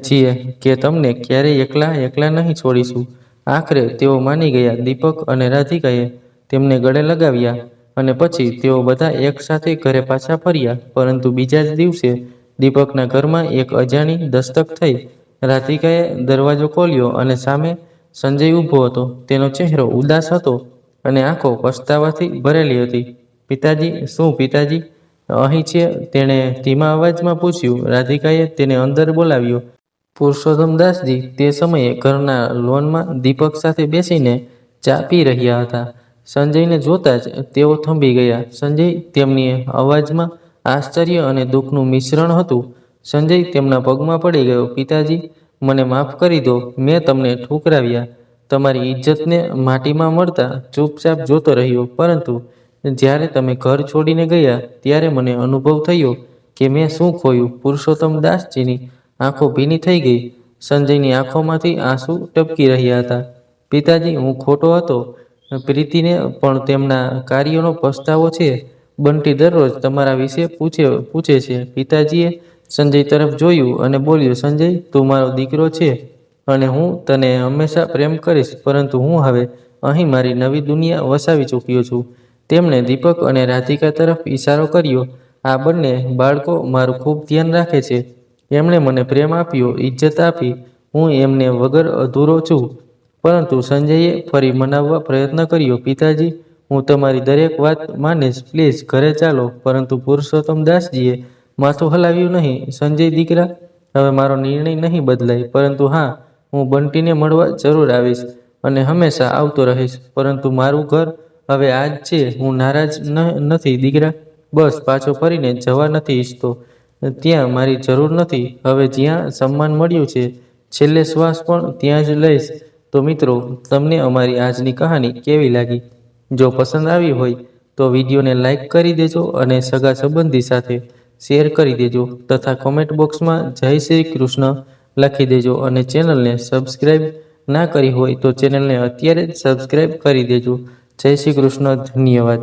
છીએ કે તમને ક્યારેય એકલા નહીં છોડીશું. આખરે તેઓ માની ગયા. દીપક અને રાધિકાએ તેમને ગળે લગાવ્યા અને પછી તેઓ બધા એક સાથે ઘરે પાછા ફર્યા. પરંતુ બીજા જ દિવસે દીપકના ઘરમાં એક અજાણી દસ્તક થઈ. રાધિકાએ દરવાજો ખોલ્યો અને સામે સંજય ઊભો હતો. તેનો ચહેરો ઉદાસ હતો અને આંખો પછતાવાથી ભરેલી હતી. પિતાજી, શું પિતાજી અહીં છે? તેણે ધીમા અવાજમાં પૂછ્યું. રાધિકાએ તેને અંદર બોલાવ્યો. પુરુષોત્તમ દાસજી તે સમયે ઘરના લોનમાં દીપક સાથે બેસીને ચા પી રહ્યા હતા. સંજયને જોતા જ તેઓ થંભી ગયા. સંજય, તેમની અવાજમાં આશ્ચર્ય અને દુઃખનું મિશ્રણ હતું. સંજય તેમના પગમાં પડી ગયો. પિતાજી, મને માફ કરી દો. મેં તમને ઠુકરાવ્યા. તમારી ઇજ્જતને માટીમાં મળતા ચૂપચાપ જોતો રહ્યો. પરંતુ જ્યારે તમે ઘર છોડીને ગયા ત્યારે મને અનુભવ થયો કે મેં શું ખોયું. પુરુષોત્તમ દાસજીની આંખો ભીની થઈ ગઈ. સંજયની આંખોમાંથી આંસુ ટપકી રહ્યા હતા. પિતાજી, હું ખોટો હતો. પ્રીતિને પણ તેમના કાર્યોનો પસ્તાવો છે. બંટી દરરોજ તમારા વિશે પૂછે છે. પિતાજીએ સંજય તરફ જોયું અને બોલ્યો, સંજય, તું મારો દીકરો છે અને હું તને હંમેશા પ્રેમ કરીશ. પરંતુ હું હવે અહીં મારી નવી દુનિયા વસાવી ચૂક્યો છું. તેમણે દીપક અને રાધિકા તરફ ઈશારો કર્યો. આ બંને બાળકો મારું ખૂબ ધ્યાન રાખે છે. એમણે મને પ્રેમ આપ્યો, ઇજ્જત આપી. હું એમને વગર અધૂરો છું. પરંતુ સંજયે ફરી મનાવવા પ્રયત્ન કર્યો. પિતાજી, હું તમારી દરેક વાત માનીશ. પ્લીઝ ઘરે ચાલો. પરંતુ પુરુષોત્તમ દાસજીએ માથું હલાવ્યું નહીં. સંજય દીકરા, હવે મારો નિર્ણય નહીં બદલાય. પરંતુ હા, હું બંટીને મળવા જરૂર આવીશ અને હંમેશા આવતો રહીશ. પરંતુ મારું ઘર હવે આ જ છે. હું નારાજ નથી દીકરા. બસ પાછો ફરીને જવા નથી ઈચ્છતો. ત્યાં મારી જરૂર નથી. હવે જ્યાં સન્માન મળ્યું છે, છેલ્લે શ્વાસ પણ ત્યાં જ લઈશ. તો મિત્રો, તમને અમારી આજની કહાની કેવી લાગી? જો પસંદ આવી હોય તો વિડીયોને લાઈક કરી દેજો અને સગા સંબંધી સાથે શેર કરી દેજો તથા કોમેન્ટ બોક્સમાં જય શ્રી કૃષ્ણ લખી દેજો અને ચેનલને સબસ્ક્રાઈબ ના કરી હોય તો ચેનલને અત્યારે જ સબસ્ક્રાઈબ કરી દેજો. જય શ્રી કૃષ્ણ. ધન્યવાદ.